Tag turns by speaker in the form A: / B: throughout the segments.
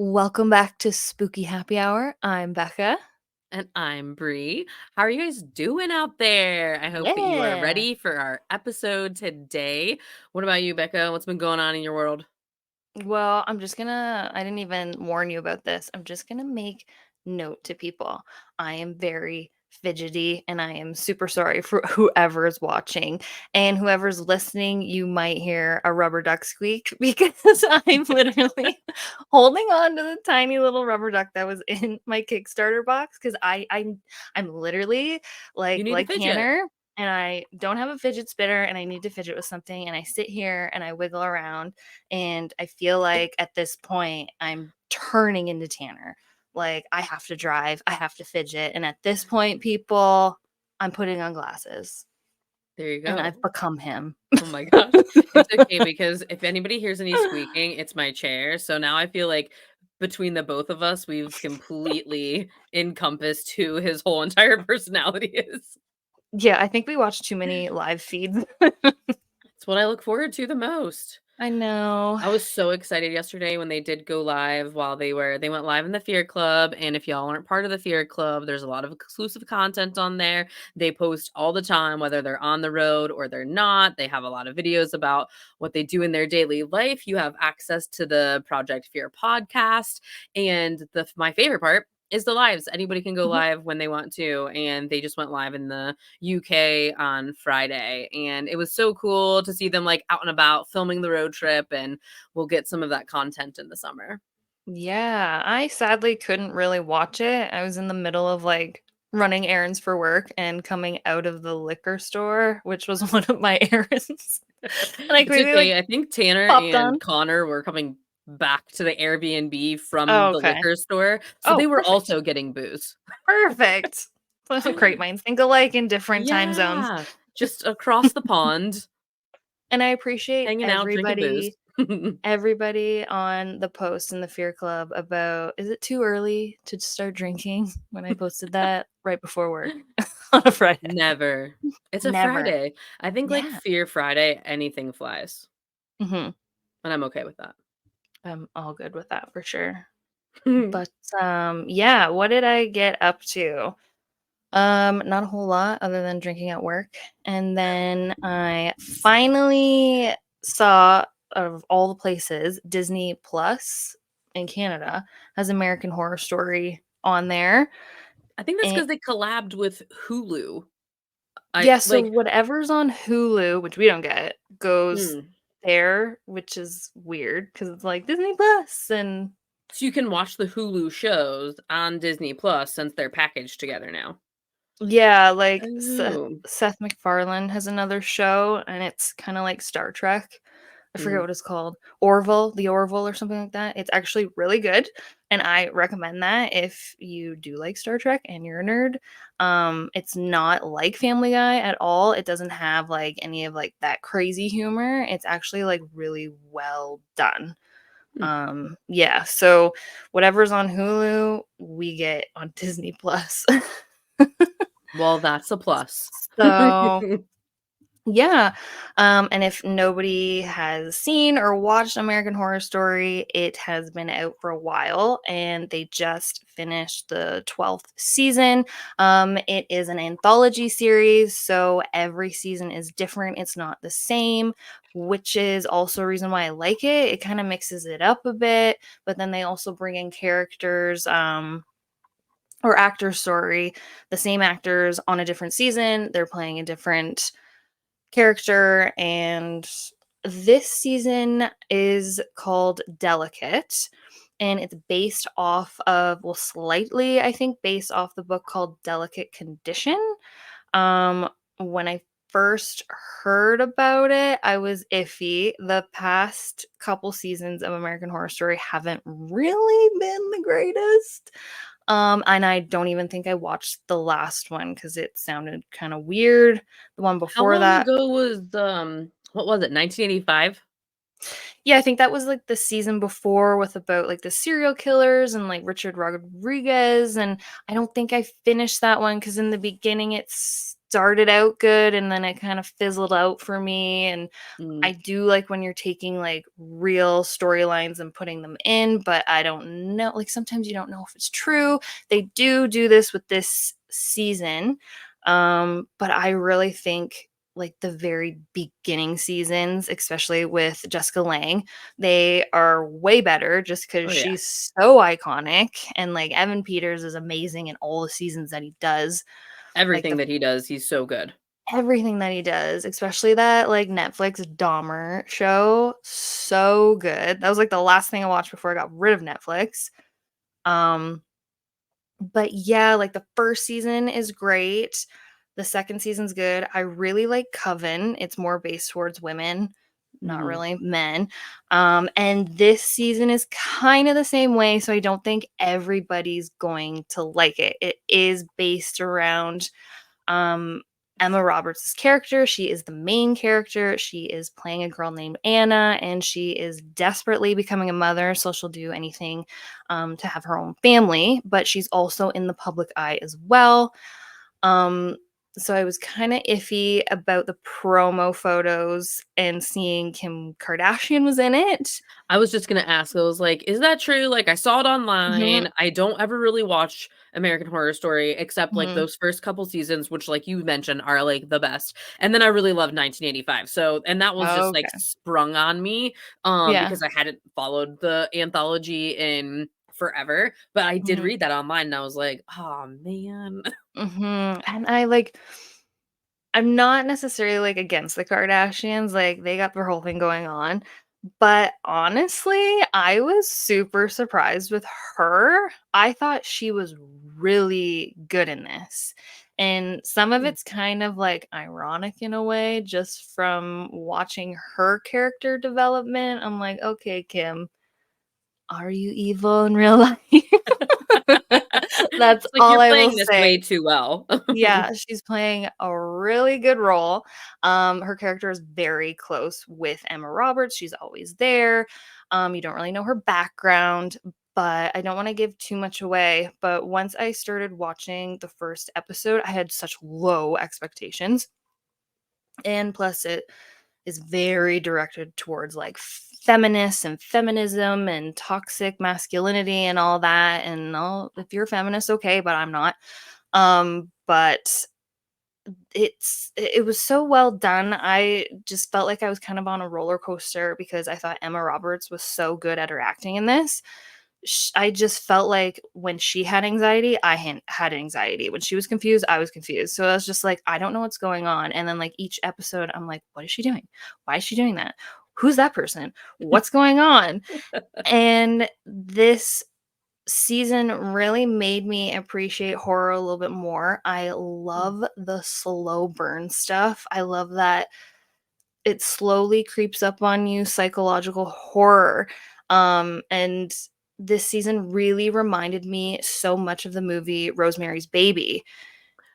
A: Welcome back to Spooky Happy Hour. I'm Becca.
B: And I'm Bree. How are you guys doing out there? I hope that you are
A: Yeah.
B: ready for our episode today. What about you, Becca? What's been going on in your world?
A: Well, I didn't even warn you about this. I'm just gonna make note to people. I am very fidgety and I am super sorry for whoever's watching. And whoever's listening, you might hear a rubber duck squeak because I'm literally holding on to the tiny little rubber duck that was in my Kickstarter box because I'm literally
B: You need to
A: like
B: fidget.
A: Tanner. And I don't have a fidget spinner and I need to fidget with something. And I sit here and I wiggle around and I feel like at this point, I'm turning into Tanner. Like, I have to drive, I have to fidget. And at this point, people, I'm putting on glasses
B: There you
A: and
B: go.
A: I've become him.
B: Oh my gosh. It's okay because if anybody hears any squeaking, it's my chair. So now I feel like between the both of us, we've completely encompassed who his whole entire personality is.
A: Yeah, I think we watched too many live feeds.
B: It's what I look forward to the most.
A: I know.
B: I was so excited yesterday when they did go live while they went live in the Fear Club, and if y'all aren't part of the Fear Club, there's a lot of exclusive content on there. They post all the time, whether they're on the road or they're not. They have a lot of videos about what they do in their daily life. You have access to the Project Fear podcast, and my favorite part is the lives. Anybody can go
A: Mhm.
B: live when they want to, and they just went live in the UK on Friday, and it was so cool to see them like out and about filming the road trip, and we'll get some of that content in the summer.
A: Yeah, I sadly couldn't really watch it. I was in the middle of like running errands for work and coming out of the liquor store, which was one of my errands. And I
B: It's
A: quickly
B: okay.
A: like
B: I think Tanner
A: popped
B: and
A: on.
B: Connor were coming back to the Airbnb from
A: Oh,
B: the
A: okay.
B: liquor store, so
A: Oh,
B: they were
A: perfect.
B: also getting booze.
A: Perfect. Great minds think alike in different time zones.
B: Yeah, just across the pond,
A: And I appreciate
B: hanging out, drinking booze.
A: everybody on the post in the Fear Club about is it too early to start drinking when I posted that right before work on a Friday?
B: Never. It's a
A: Never.
B: Friday. I think like
A: Yeah.
B: Fear Friday, anything flies,
A: Mhm.
B: and I'm okay with that.
A: I'm all good with that for sure. But yeah, what did I get up to? Not a whole lot other than drinking at work. And then I finally saw, of all the places, Disney Plus in Canada has American Horror Story on there.
B: I think that's
A: And
B: because they collabed with Hulu. I
A: yeah, so
B: like
A: whatever's on Hulu, which we don't get, goes
B: mm.
A: there, which is weird because it's like Disney Plus and
B: So you can watch the Hulu shows on Disney Plus since they're packaged together now.
A: yeah, like
B: Oh.
A: Seth MacFarlane has another show, and it's kind of like Star Trek. I forget
B: Mm.
A: what it's called. Orville, the Orville, or something like that. It's actually really good, and I recommend that if you do like Star Trek and you're a nerd. It's not like Family Guy at all. It doesn't have like any of like that crazy humor. It's actually like really well done.
B: Mm.
A: Yeah, so whatever's on Hulu, we get on Disney Plus.
B: Well, that's a plus.
A: So, yeah, and if nobody has seen or watched American Horror Story, it has been out for a while, and they just finished the 12th season. It is an anthology series, so every season is different. It's not the same, which is also a reason why I like it. It kind of mixes it up a bit, but then they also bring in characters, or actors, sorry, the same actors on a different season. They're playing a different character, and this season is called Delicate, and it's based off of, well, slightly, I think, based off the book called Delicate Condition. When I first heard about it, I was iffy. The past couple seasons of American Horror Story haven't really been the greatest. And I don't even think I watched the last one because it sounded kind of weird. The one
B: How
A: before
B: long
A: that,
B: ago was what was it? 1985?
A: yeah, I think that was like the season before with about like the serial killers and like Richard Rodriguez. And I don't think I finished that one because in the beginning it started out good and then it kind of fizzled out for me, and
B: Mm.
A: I do like when you're taking, like, real storylines and putting them in, but I don't know, like, sometimes you don't know if it's true. They do this with this season, but I really think, like, the very beginning seasons, especially with Jessica Lange, they are way better just because
B: Oh, yeah.
A: she's so iconic, and, like, Evan Peters is amazing in all the seasons that he does. Like,
B: Everything
A: the
B: that he does, he's so good.
A: everything that he does, especially that, like, Netflix Dahmer show, so good. That was, like, the last thing I watched before I got rid of Netflix. Um, but yeah, like, the 1st season is great. The 2nd season's good. I really like Coven. It's more based towards women, not
B: Mhm.
A: really men. And this season is kinda the same way, so I don't think everybody's going to like it. It is based around um, Emma Roberts' character. She is the main character. She is playing a girl named Anna, and she is desperately becoming a mother. So she'll do anything to have her own family, but she's also in the public eye as well. Um, so I was kind of iffy about the promo photos and seeing Kim Kardashian was in it.
B: I was just gonna ask, I was like, "Is that true?" Like, I saw it
A: Hmm.
B: online. I don't ever really watch American Horror Story except, like,
A: Hmm.
B: those first couple seasons, which, like you mentioned, are, like, the best, and then I really love 1985, so and that was just, like,
A: Okay.
B: sprung on me,
A: Yeah.
B: because I hadn't followed the anthology in forever, but I did
A: Hmm.
B: read that online, and I was like, "Oh, man."
A: And I like I'm not necessarily, like, against the Kardashians, like, they got their whole thing going on, but honestly, I was super surprised with her. I thought she was really good in this, and some of
B: Mm.
A: it's kind of, like, ironic in a way just from watching her character development. I'm like, "Okay, Kim, are you evil in real life?" That's
B: It's like,
A: all
B: "You're
A: I will
B: playing this way
A: say.
B: too well."
A: Yeah, she's playing a really good role. Her character is very close with Emma Roberts. She's always there. You don't really know her background, but I don't want to give too much away. But once I started watching the first episode, I had such low expectations. And plus, it is very directed towards like feminists and feminism and toxic masculinity and all that. And all, if you're a feminist, okay, but I'm not. But it was so well done. I just felt like I was kind of on a roller coaster because I thought Emma Roberts was so good at her acting in this. I just felt like when she had anxiety, I had anxiety. When she was confused, I was confused. So I was just like, I don't know what's going on. And then like each episode, I'm like, what is she doing? Why is she doing that? Who's that person? What's going on? And this season really made me appreciate horror a little bit more. I
B: Mm.
A: love the slow burn stuff. I love that it slowly creeps up on you, psychological horror. And this season really reminded me so much of the movie Rosemary's Baby.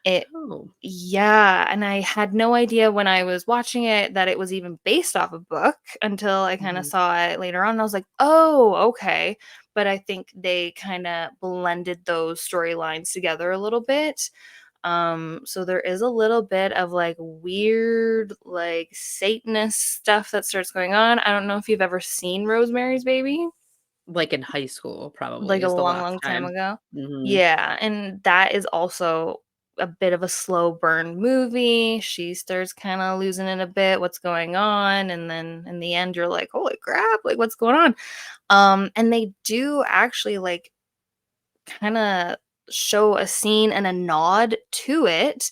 A: It
B: Oh.
A: Yeah, and I had no idea when I was watching it that it was even based off a book until I kinda
B: Mhm.
A: saw it later on, and I was like, "Oh, okay." But I think they kinda blended those storylines together a little bit. So there is a little bit of, like, weird, like, Satanist stuff that starts going on. I don't know if you've ever seen Rosemary's Baby?
B: Like, in high school, probably,
A: Like a
B: is the
A: long,
B: last
A: long time
B: time.
A: ago?
B: Mhm.
A: Yeah, and that is also a bit of a slow burn movie. She starts kinda losing it a bit, what's going on, and then in the end, you're like, "Holy crap, like, what's going on?" And they do actually, like, kinda show a scene and a nod to it,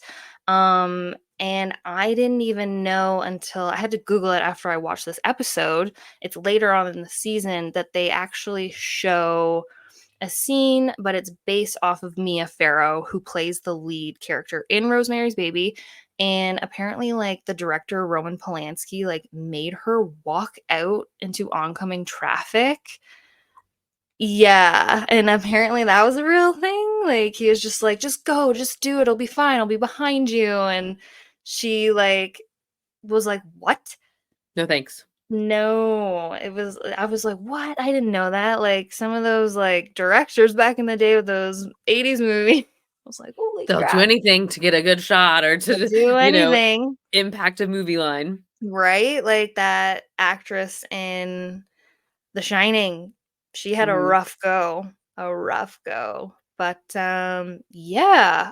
A: and I didn't even know until I had to Google it after I watched this episode. It's later on in the season that they actually show a scene, but it's based off of Mia Farrow, who plays the lead character in Rosemary's Baby. And apparently, like the director Roman Polanski, like made her walk out into oncoming traffic. Yeah, and apparently that was a real thing. Like he was just like, just go, just do it, it'll be fine, I'll be behind you. And she like was like, what?
B: No, thanks.
A: No, I was like, "What? I didn't know that." Like, some of those, like, directors back in the day with those '80s movies. was like, "Holy
B: They'll do
A: crap.
B: anything to get a good shot or
A: They'll
B: to,
A: do anything."
B: impact a movie line.
A: Right? Like that actress in The Shining, she had
B: Mhm.
A: a rough go. But, yeah,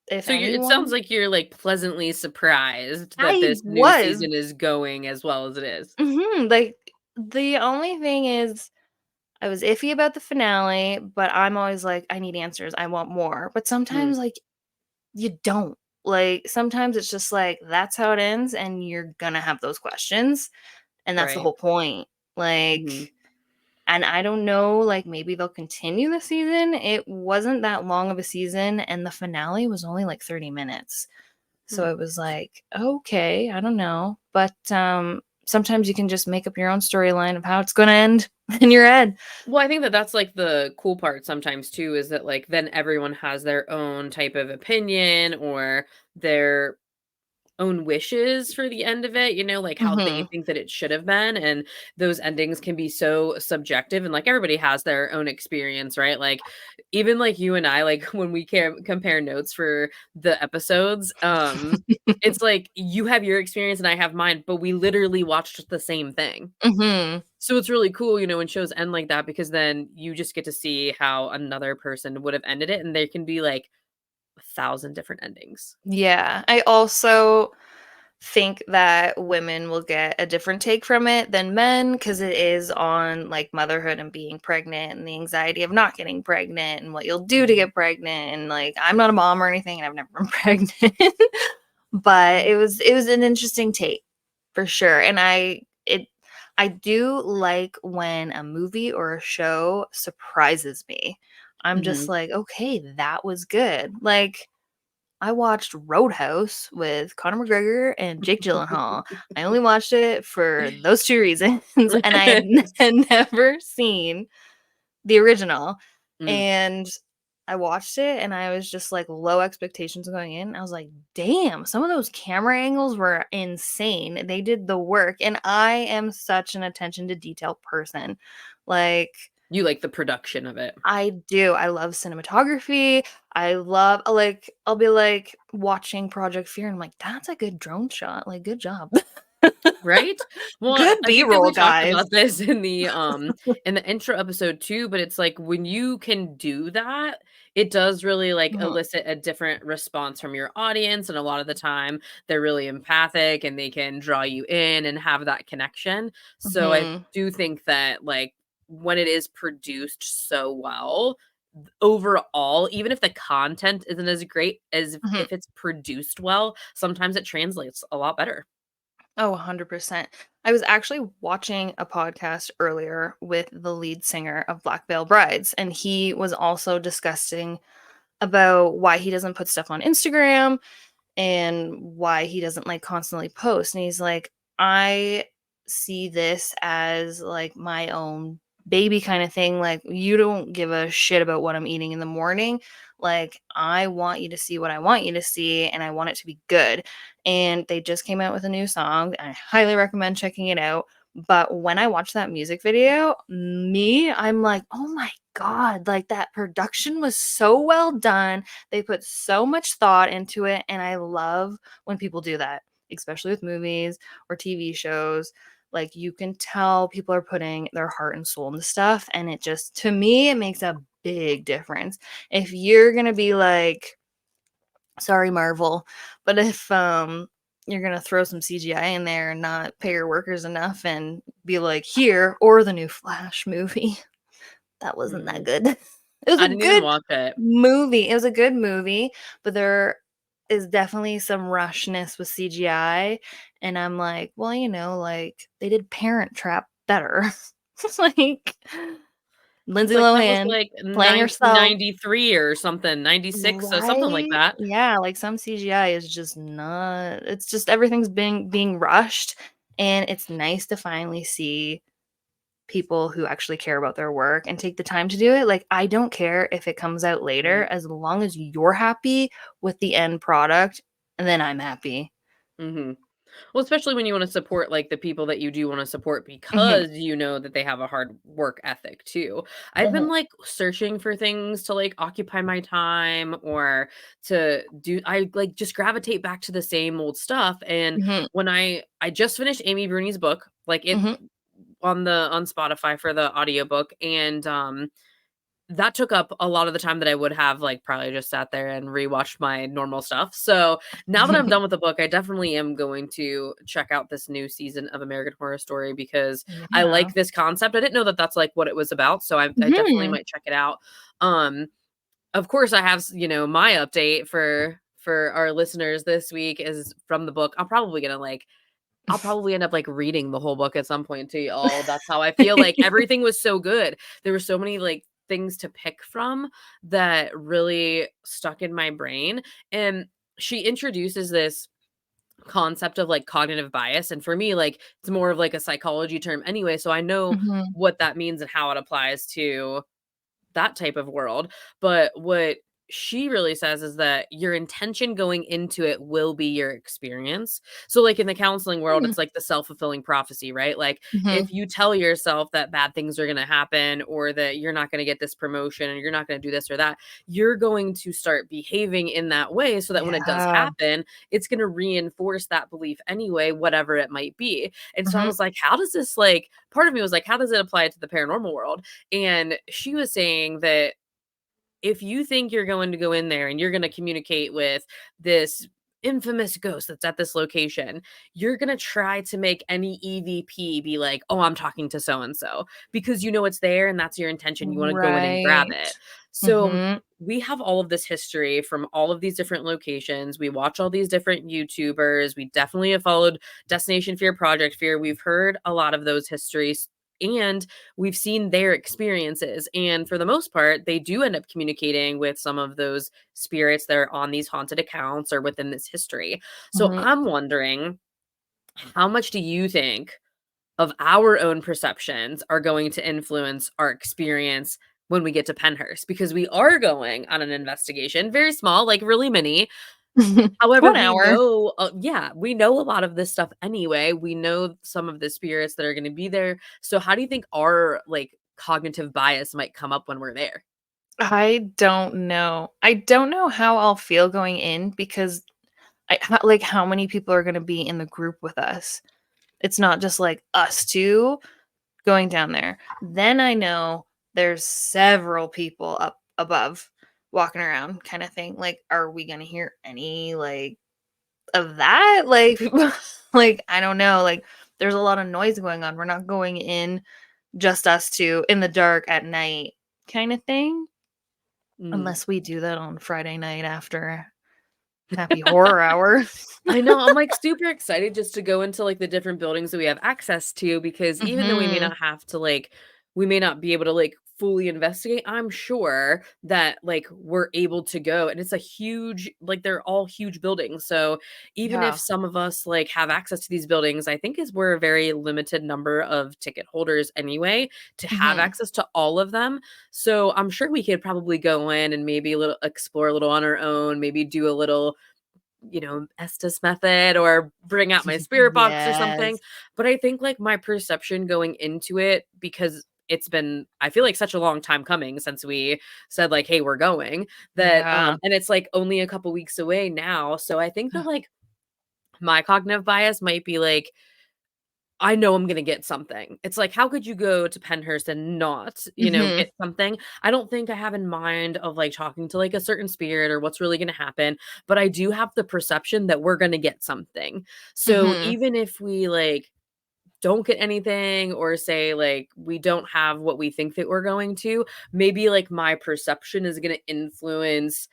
A: if
B: So it sounds
A: anyone
B: like you're, like, pleasantly surprised that
A: I
B: this new
A: was.
B: season is going as well as it is.
A: Mhm, like, the only thing is I was iffy about the finale, but I'm always like, "I need answers, I want more." But
B: Mm,
A: sometimes, like, you don't. Like, sometimes it's just like, that's how it ends, and you're gonna have those questions, and that's the
B: right.
A: whole point.
B: Mhm,
A: Like, and I don't know, like, maybe they'll continue the season. It wasn't that long of a season, and the finale was only, like, 30 minutes.
B: hmm.
A: So it was like, "Okay, I don't know." But, sometimes you can just make up your own storyline of how it's gonna end in your head.
B: Well, I think that that's, like, the cool part sometimes too is that, like, then everyone has their own type of opinion or their own wishes for the end of it, like how they
A: Mhm.
B: think that it should have been. And those endings can be so subjective and like everybody has their own experience, right? Like even like you and I, like when we compare notes for the episodes, it's like you have your experience and I have mine, but we literally watched the same thing.
A: Mhm.
B: So it's really cool, when shows end like that because then you just get to see how another person would have ended it and there can be like 1,000 different endings.
A: Yeah. I also think that women will get a different take from it than men because it is on like motherhood and being pregnant and the anxiety of not getting pregnant and what you'll do to
B: Mhm.
A: get pregnant. And like, I'm not a mom or anything, and I've never been pregnant, but it was an interesting take for sure. And I do like when a movie or a show surprises me. I'm just
B: Mhm.
A: like, okay, that was good. Like, I watched Roadhouse with Conor McGregor and Jake Gyllenhaal. I only watched it for those 2 reasons, and I had had never seen the original,
B: Mm.
A: and I watched it, and I was just, like, low expectations going in. I was like, "Damn, some of those camera angles were insane." They did the work, and I am such an attention to detail person. Like,
B: You like the production of it,
A: I do. I love cinematography. I love like, I'll be, like, watching Project Fear, and I'm like, "That's a good drone shot, like, good job."
B: right? Well,
A: Good
B: I think that
A: B-roll,
B: we talked
A: guys.
B: about this in the intro episode too, but it's like when you can do that, it does really like
A: Mhm,
B: elicit a different response from your audience. And a lot of the time they're really empathic and they can draw you in and have that connection. So I
A: mhm,
B: do think that like when it is produced so well, overall, even if the content isn't as great as
A: mhm.
B: if it's produced well, sometimes it translates a lot better.
A: Oh, 100%. I was actually watching a podcast earlier with the lead singer of Black Veil Brides, and he was also discussing about why he doesn't put stuff on Instagram and why he doesn't like constantly post. And he's like, I see this as like my own baby kind of thing. Like, you don't give a shit about what I'm eating in the morning. Like, I want you to see what I want you to see, and I want it to be good. And they just came out with a new song. I highly recommend checking it out. But when I watched that music video, I'm like, oh my God, like that production was so well done. They put so much thought into it, and I love when people do that, especially with movies or TV shows. Like, you can tell people are putting their heart and soul into stuff, and it just to me, it makes a big difference. If you're going to be like, sorry Marvel, but if you're going to throw some CGI in there and not pay your workers enough and be like, here, or the new Flash movie, that wasn't that
B: Mhm.
A: good. It was
B: I
A: a
B: didn't even
A: good
B: watch it.
A: movie. It was a good movie, but there is definitely some rushness with CGI, and I'm like, "Well, like, they did Parent Trap better." Like,
B: It's
A: Lindsay
B: like, that was,
A: Lohan
B: like,
A: playing herself.
B: 1993 or something, 96 or something like
A: Right?
B: that.
A: Yeah, like, some CGI is just not it's just everything's being rushed, and it's nice to finally see people who actually care about their work and take the time to do it. Like, I don't care if it comes out later
B: Right.
A: as long as you're happy with the end product, and then I'm happy.
B: Mhm. Well, especially when you wanna support, like, the people that you do wanna support
A: Mhm,
B: because you know that they have a hard work ethic too. I've been,
A: mhm,
B: like, searching for things to, like, occupy my time or to do I, like, just gravitate back to the same old stuff, and
A: mhm,
B: when I just finished Amy Bruni's book, like, it
A: mhm.
B: on Spotify for the audiobook, and, that took up a lot of the time that I would have, like, probably just sat there and rewatched my normal stuff. So, now that I'm done with the book, I definitely am going to check out this new season of American Horror Story because I
A: Yeah.
B: like this concept. I didn't know that that's, like, what it was about, so I definitely
A: Mhm.
B: might check it out. Um, of course, I have my update for our listeners this week is from the book. I'll probably end up, like, reading the whole book at some point to y'all. That's how I feel, like, everything was so good. There were so many, like, things to pick from that really stuck in my brain, and she introduces this concept of, like, cognitive bias, and for me, like, it's more of, like, a psychology term anyway, so I know
A: Mhm.
B: what that means and how it applies to that type of world. But what she really says is that your intention going into it will be your experience. So, like in the counseling world,
A: Mm.
B: it's like the self fulfilling prophecy, right? Like, if
A: Mhm.
B: you tell yourself that bad things are going to happen or that you're not going to get this promotion and you're not going to do this or that, you're going to start behaving in that way so that when it does
A: Yeah.
B: happen, it's going to reinforce that belief anyway, whatever it might be. And so I
A: Mhm.
B: was like, how does this, like, part of me was like, how does it apply to the paranormal world? And she was saying that if you think you're going to go in there and you're going to communicate with this infamous ghost that's at this location, you're going to try to make any EVP be like, oh, I'm talking to so and so because you know it's there and that's your intention. You want to go in and grab
A: Right.
B: it. So
A: Mhm.
B: we have all of this history from all of these different locations. We watch all these different YouTubers. We definitely have followed Destination Fear, Project Fear. We've heard a lot of those histories. And we've seen their experiences. And for the most part, they do end up communicating with some of those spirits that are on these haunted accounts or within this history. So
A: Mhm.
B: I'm wondering, how much do you think of our own perceptions are going to influence our experience when we get to Penhurst? Because we are going on an investigation, very small, like really mini. However,
A: 1
B: we
A: hour.
B: know yeah, we know a lot of this stuff anyway. We know some of the spirits that are gonna be there. So how do you think our, like, cognitive bias might come up when we're there?
A: I don't know. I don't know how I'll feel going in because like, how many people are gonna be in the group with us? It's not just, like, us 2 going down there. Then I know there's several people up above walking around kinda thing. Like, are we gonna hear any, like, of that? Like, like, I don't know, like, there's a lot of noise going on. We're not going in just us 2 in the dark at night kinda thing,
B: Mm.
A: unless we do that on Friday night after happy horror hour.
B: I know, I'm, like, super excited just to go into, like, the different buildings that we have access to because even though we may
A: Mhm.
B: not have to, like we may not be able to, like, fully investigate, I'm sure that, like, we're able to go, and it's a huge like, they're all huge buildings, so even if
A: Yeah.
B: some of us, like, have access to these buildings, I think is we're a very limited number of ticket holders anyway to have
A: Mhm.
B: access to all of them, so I'm sure we could probably go in and maybe a little explore a little on our own, maybe do a little Estes method or bring out my spirit box or something.
A: Yes.
B: But I think like my perception going into it, because it's been, I feel like such a long time coming since we said like, hey, we're going that,
A: Yeah.
B: and it's like only a couple weeks away now. So I think that like my cognitive bias might be like, I know I'm gonna get something. It's like, how could you go to Penhurst and not,
A: Mhm.
B: get something? I don't think I have in mind of, like, talking to, like, a certain spirit or what's really gonna happen, but I do have the perception that we're gonna get something. So,
A: Mhm.
B: even if we, like, don't get anything or say, like, we don't have what we think that we're going to, maybe, like, my perception is gonna influence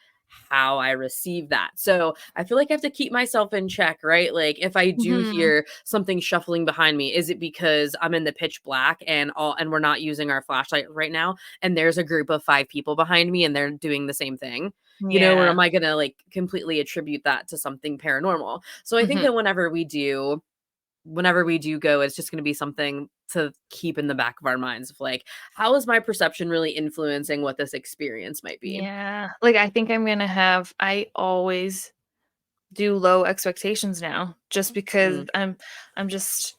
B: how I receive that. So, I feel like I have to keep myself in check, right? Like, if I do
A: Mhm.
B: hear something shuffling behind me, is it because I'm in the pitch black and we're not using our flashlight right now, and there's a group of 5 people behind me and they're doing the same thing? Or
A: Yeah.
B: am I gonna, like, completely attribute that to something paranormal? So, I think
A: Mhm.
B: that whenever we do go, it's just gonna be something to keep in the back of our minds of like, how is my perception really influencing what this experience might be?
A: Yeah. Like, I think I'm gonna have I always do low expectations now just because
B: Mm.
A: I'm just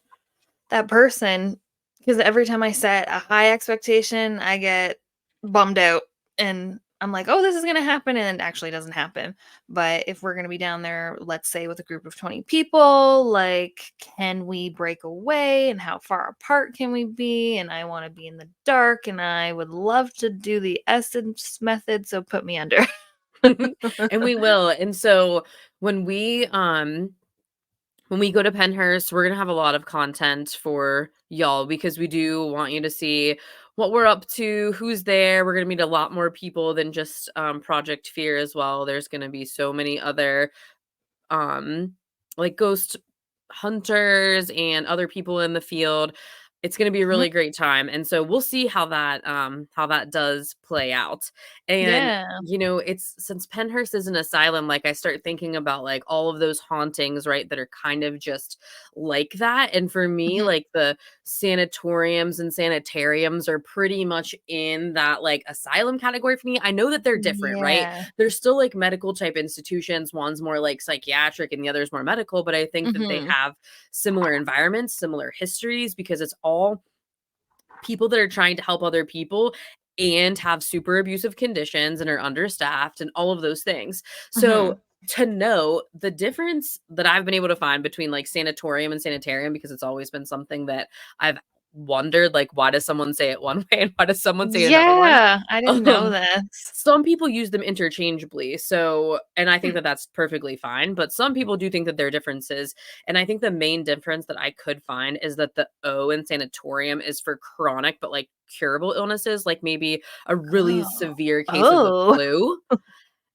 A: that person, because every time I set a high expectation, I get bummed out and I'm like, "Oh, this is gonna happen," and it actually doesn't happen. But if we're gonna be down there, let's say with a group of 20 people, like, can we break away and how far apart can we be? And I wanna be in the dark and I would love to do the essence method, so put me under.
B: And we will. And so when we when we go to Penhurst, we're gonna have a lot of content for y'all because we do want you to see what we're up to, who's there. We're gonna meet a lot more people than just Project Fear as well. There's gonna be so many other um like ghost hunters and other people in the field. It's going to be a
A: Mhm.
B: really great time. And so we'll see how that does play out. And
A: Yeah.
B: you know, it's since Penhurst is an asylum, like I start thinking about like all of those hauntings, right, that are kind of just like that. And for me,
A: Mhm.
B: like the sanatoriums and sanitariums are pretty much in that like asylum category for me. I know that they're different, right?
A: Yeah.
B: They're still like medical type institutions. One's more like psychiatric and the other's more medical, but I think that they
A: Mhm.
B: have similar environments, similar histories, because it's all people that are trying to help other people and have super abusive conditions and are understaffed and all of those things. So
A: Mhm.
B: to know the difference that I've been able to find between like sanatorium and sanitarium, because it's always been something that I've wondered, like, why does someone say it one way and why does someone say another one?
A: Yeah, I didn't know
B: Um,
A: this.
B: some people use them interchangeably. So, and I think that that's perfectly fine, but some people do think that there are differences. And I think the main difference that I could find is that the O in sanatorium is for chronic, but like curable illnesses, like maybe a really
A: Oh.
B: severe case of the
A: Oh.
B: flu.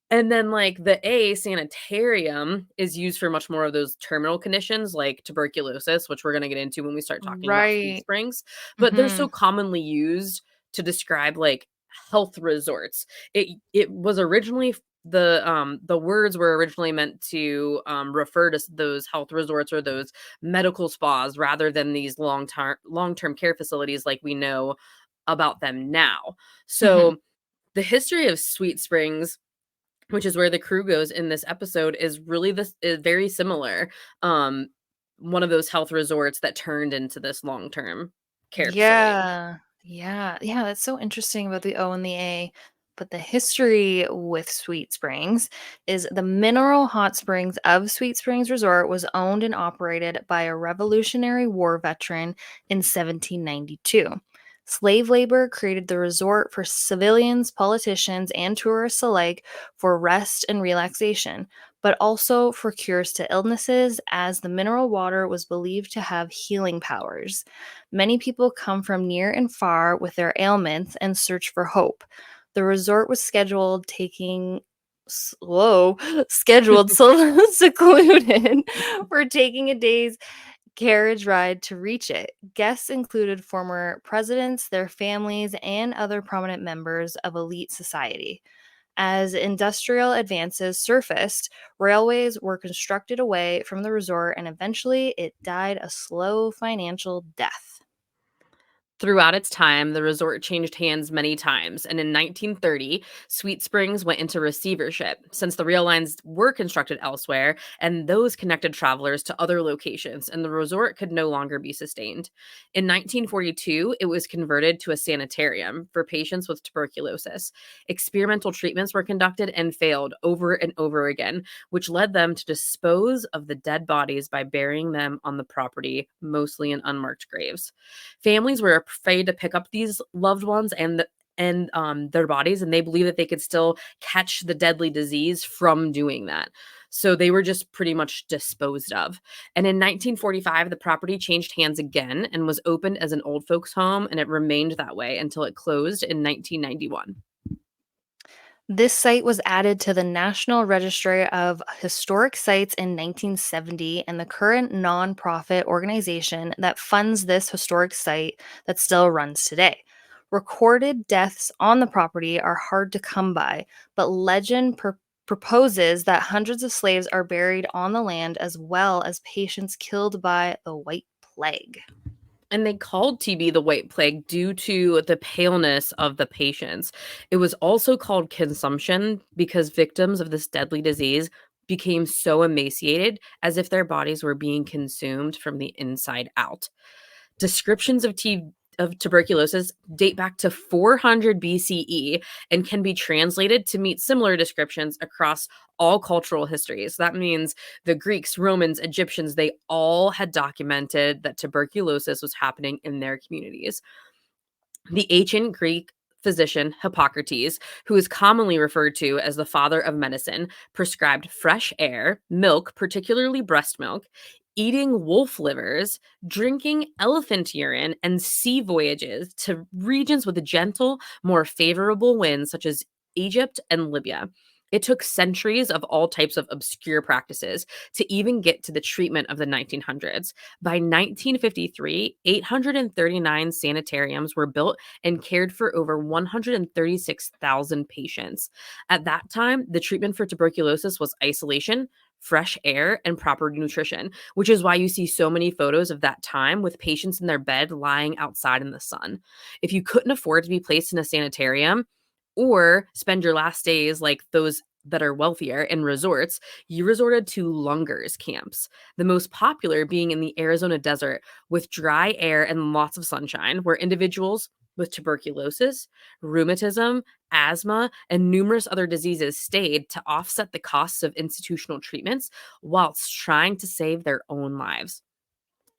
B: And then, like, the A, sanitarium, is used for much more of those terminal conditions like tuberculosis, which we're gonna get into when we start talking about Sweet
A: Right.
B: Springs, but they're so
A: Mhm.
B: commonly used to describe, like, health resorts. It was originally the words were originally meant to, refer to those health resorts or those medical spas rather than these long-term care facilities like we know about them now.
A: Mhm.
B: So, the history of Sweet Springs, which is where the crew goes in this episode, is really this is very similar. Um, one of those health resorts that turned into this long-term care facility.
A: Yeah. Yeah. Yeah, that's so interesting about the O and the A. But the history with Sweet Springs is the mineral hot springs of Sweet Springs Resort was owned and operated by a Revolutionary War veteran in 1792. Slave labor created the resort for civilians, politicians, and tourists alike for rest and relaxation, but also for cures to illnesses, as the mineral water was believed to have healing powers. Many people come from near and far with their ailments and search for hope. The resort was scheduled taking slow scheduled so secluded for taking a day's carriage ride to reach it. Guests included former presidents, their families, and other prominent members of elite society. As industrial advances surfaced, railways were constructed away from the resort and eventually it died a slow financial death.
B: Throughout its time, the resort changed hands many times, and in 1930, Sweet Springs went into receivership since the rail lines were constructed elsewhere, and those connected travelers to other locations, and the resort could no longer be sustained. In 1942, it was converted to a sanitarium for patients with tuberculosis. Experimental treatments were conducted and failed over and over again, which led them to dispose of the dead bodies by burying them on the property, mostly in unmarked graves. Families were afraid to pick up these loved ones and their bodies, and they believe that they could still catch the deadly disease from doing that. So they were just pretty much disposed of. And in 1945, the property changed hands again and was opened as an old folks home, and it remained that way until it closed in 1991.
A: This site was added to the National Registry of Historic Sites in 1970, and the current nonprofit organization that funds this historic site that still runs today. Recorded deaths on the property are hard to come by, but legend proposes that hundreds of slaves are buried on the land as well as patients killed by the White Plague.
B: And they called TB the White Plague due to the paleness of the patients. It was also called consumption because victims of this deadly disease became so emaciated as if their bodies were being consumed from the inside out. Descriptions of tuberculosis date back to 400 BCE and can be translated to meet similar descriptions across all cultural histories. That means the Greeks, Romans, Egyptians, they all had documented that tuberculosis was happening in their communities. The ancient Greek physician Hippocrates, who is commonly referred to as the father of medicine, prescribed fresh air, milk, particularly breast milk, eating wolf livers, drinking elephant urine, and sea voyages to regions with gentle, more favorable winds, such as Egypt and Libya. It took centuries of all types of obscure practices to even get to the treatment of the 1900s. By 1953, 839 sanitariums were built and cared for over 136,000 patients. At that time, the treatment for tuberculosis was isolation, fresh air, and proper nutrition, which is why you see so many photos of that time with patients in their bed lying outside in the sun. If you couldn't afford to be placed in a sanitarium, or spend your last days like those that are wealthier in resorts, you resorted to Lunger's camps, the most popular being in the Arizona desert with dry air and lots of sunshine, where individuals with tuberculosis, rheumatism, asthma, and numerous other diseases stayed to offset the costs of institutional treatments whilst trying to save their own lives.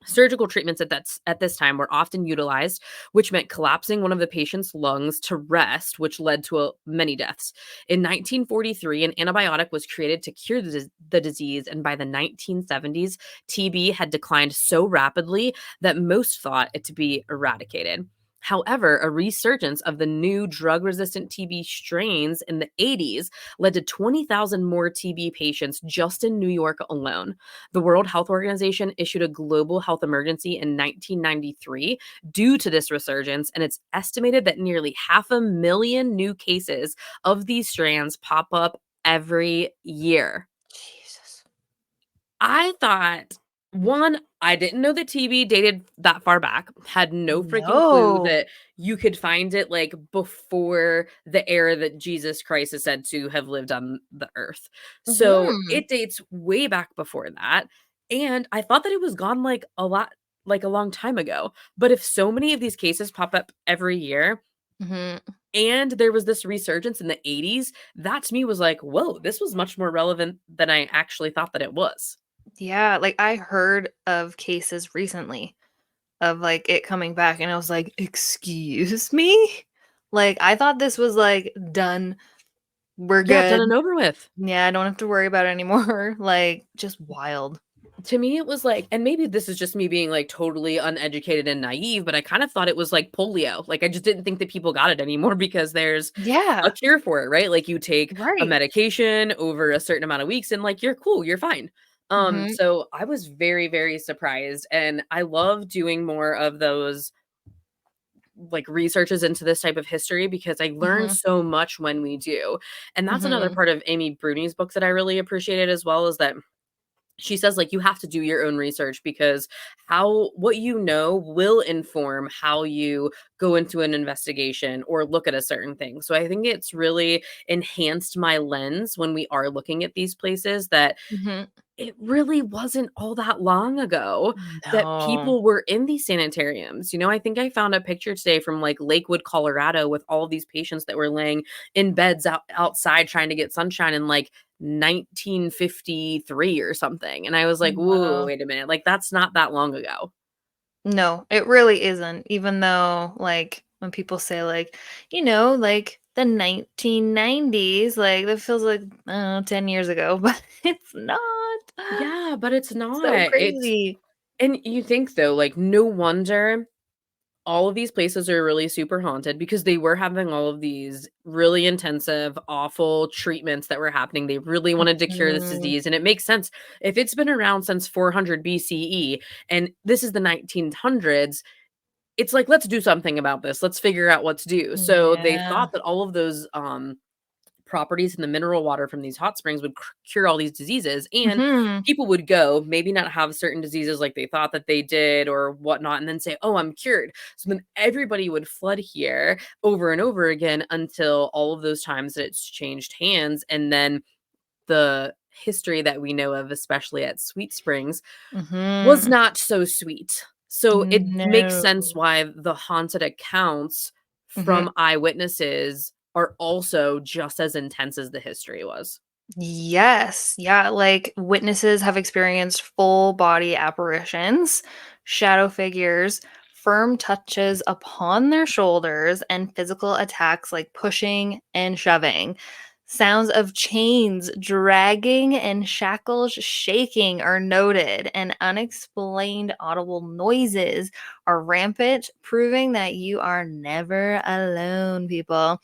B: Surgical treatments at this time were often utilized, which meant collapsing one of the patient's lungs to rest, which led to many deaths. In 1943, an antibiotic was created to cure the disease, and by the 1970s, TB had declined so rapidly that most thought it to be eradicated. However, a resurgence of the new drug resistant TB strains in the 80s led to 20,000 more TB patients just in New York alone. The World Health Organization issued a global health emergency in 1993 due to this resurgence, and it's estimated that nearly 500,000 new cases of these strands pop up every year.
A: Jesus.
B: I thought, one, I didn't know that TB dated that far back. Had no freaking clue
A: No.
B: that you could find it like before the era that Jesus Christ is said to have lived on the earth. So
A: Mhm.
B: it dates way back before that. And I thought that it was gone like a long time ago. But if so many of these cases pop up every year,
A: Mhm.
B: and there was this resurgence in the 80s, that to me was like, whoa, this was much more relevant than I actually thought that it was.
A: Yeah, like, I heard of cases recently of, like, it coming back, and I was like, "Excuse me?" Like, I thought this was, like, done, we're
B: Yeah, done
A: good.
B: and over with.
A: Yeah, I don't have to worry about it anymore. Like, just wild.
B: To me, it was like, and maybe this is just me being like totally uneducated and naive, but I kind of thought it was like polio. Like, I just didn't think that people got it anymore because there's a
A: Yeah,
B: cure for it, right? Like, you take a
A: right.
B: medication over a certain amount of weeks and like you're cool, you're fine.
A: Mhm,
B: So I was very, very surprised. And I love doing more of those like researches into this type of history because I learn
A: mhm,
B: so much when we do. And that's another
A: mhm,
B: part of Amy Bruni's books that I really appreciated as well, is that she says like you have to do your own research because how what you know will inform how you go into an investigation or look at a certain thing. So I think it's really enhanced my lens when we are looking at these places, that
A: mhm.
B: it really wasn't all that long ago that
A: No.
B: people were in these sanitariums. You know, I think I found a picture today from like Lakewood, Colorado, with all of these patients that were laying in beds outside trying to get sunshine in like 1953 or something. And I was like, whoa,
A: Wow.
B: wait a minute. Like, that's not that long ago.
A: No, it really isn't, even though, like, when people say, like, like, the 1990s, like, that feels like, I don't know, 10 years ago, but it's not.
B: Yeah, but it's
A: It's so
B: not. It's,
A: crazy.
B: and you think though, like, no wonder all of these places are really super haunted because they were having all of these really intensive, awful treatments that were happening. They really wanted to cure this
A: Mhm.
B: disease. And it makes sense. If it's been around since 400 BCE and this is the 1900s, it's like, let's do something about this. Let's figure out what to do. So they
A: Yeah.
B: thought that all of those properties in the mineral water from these hot springs would cure all these diseases, and
A: Mhm.
B: people would go maybe not have certain diseases like they thought that they did or whatnot, and then say, oh, I'm cured. So then everybody would flood here over and over again until all of those times that it's changed hands, and then the history that we know of, especially at Sweet Springs, was
A: Mhm.
B: not so sweet. So it makes
A: No.
B: sense why the haunted accounts
A: Mhm.
B: from eyewitnesses are also just as intense as the history was.
A: Yes. Yeah, like, witnesses have experienced full body apparitions, shadow figures, firm touches upon their shoulders, and physical attacks like pushing and shoving. Sounds of chains dragging and shackles shaking are noted, and unexplained audible noises are rampant, proving that you are never alone, people.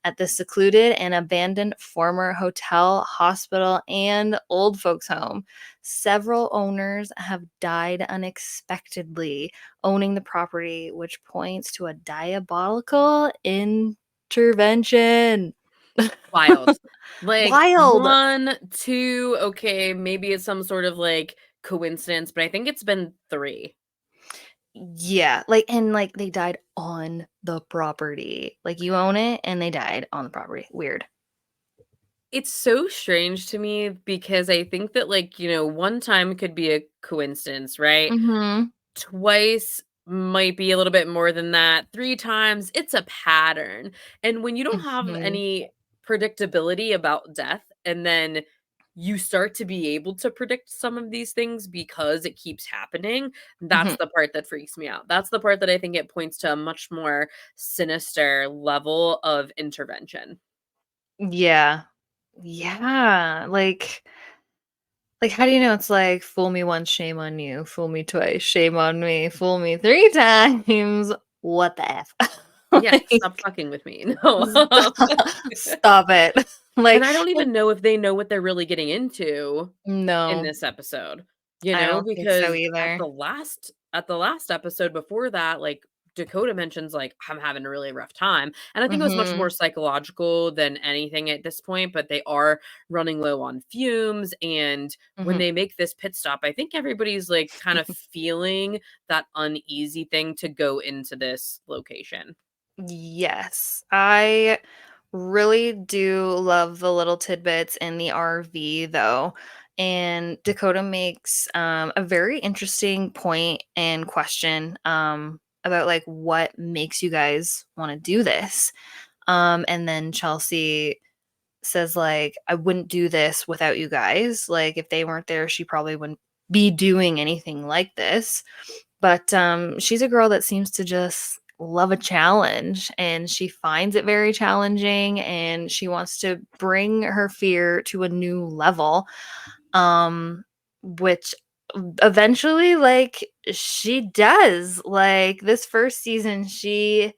A: At the secluded and abandoned former hotel, hospital, and old folks' home. Several owners have died unexpectedly owning the property, which points to a diabolical intervention.
B: Wild. Like,
A: Wild.
B: 1, 2, okay, maybe it's some sort of, like, coincidence, but I think it's been 3.
A: Yeah, like and like they died on the property. Like you own it and they died on the property. Weird.
B: It's so strange to me because I think that, like, one time could be a coincidence, right?
A: Mhm.
B: Twice might be a little bit more than that. 3 times, it's a pattern. And when you don't have
A: Mhm.
B: any predictability about death, and then you start to be able to predict some of these things because it keeps happening, that's
A: Mhm.
B: the part that freaks me out. That's the part that I think it points to a much more sinister level of intervention.
A: Yeah. Yeah, like, how do you know it's like, "Fool me once, shame on you. Fool me twice, shame on me. Fool me 3 times, what the F?"
B: Yeah,
A: Like,
B: stop fucking with me. No.
A: stop it.
B: And
A: Like
B: I don't
A: like
B: even know if they know what they're really getting into in
A: no,
B: this episode,
A: I don't think so
B: because
A: either.
B: at the last episode before that, like, Dakota mentions, like, "I'm having a really rough time," and I think it was much more
A: Mhm,
B: psychological than anything at this point, but they are running low on fumes, and when
A: mhm.
B: they make this pit stop, I think everybody's, like, kind of feeling that uneasy thing to go into this location.
A: Yes, I really do love the little tidbits in the RV though. And Dakota makes a very interesting point and question about like what makes you guys want to do this. And then Chelsea says like I wouldn't do this without you guys. Like if they weren't there, she probably wouldn't be doing anything like this. But, she's a girl that seems to just love a challenge, and she finds it very challenging, and she wants to bring her fear to a new level, which eventually, like, she does. Like, this first season, she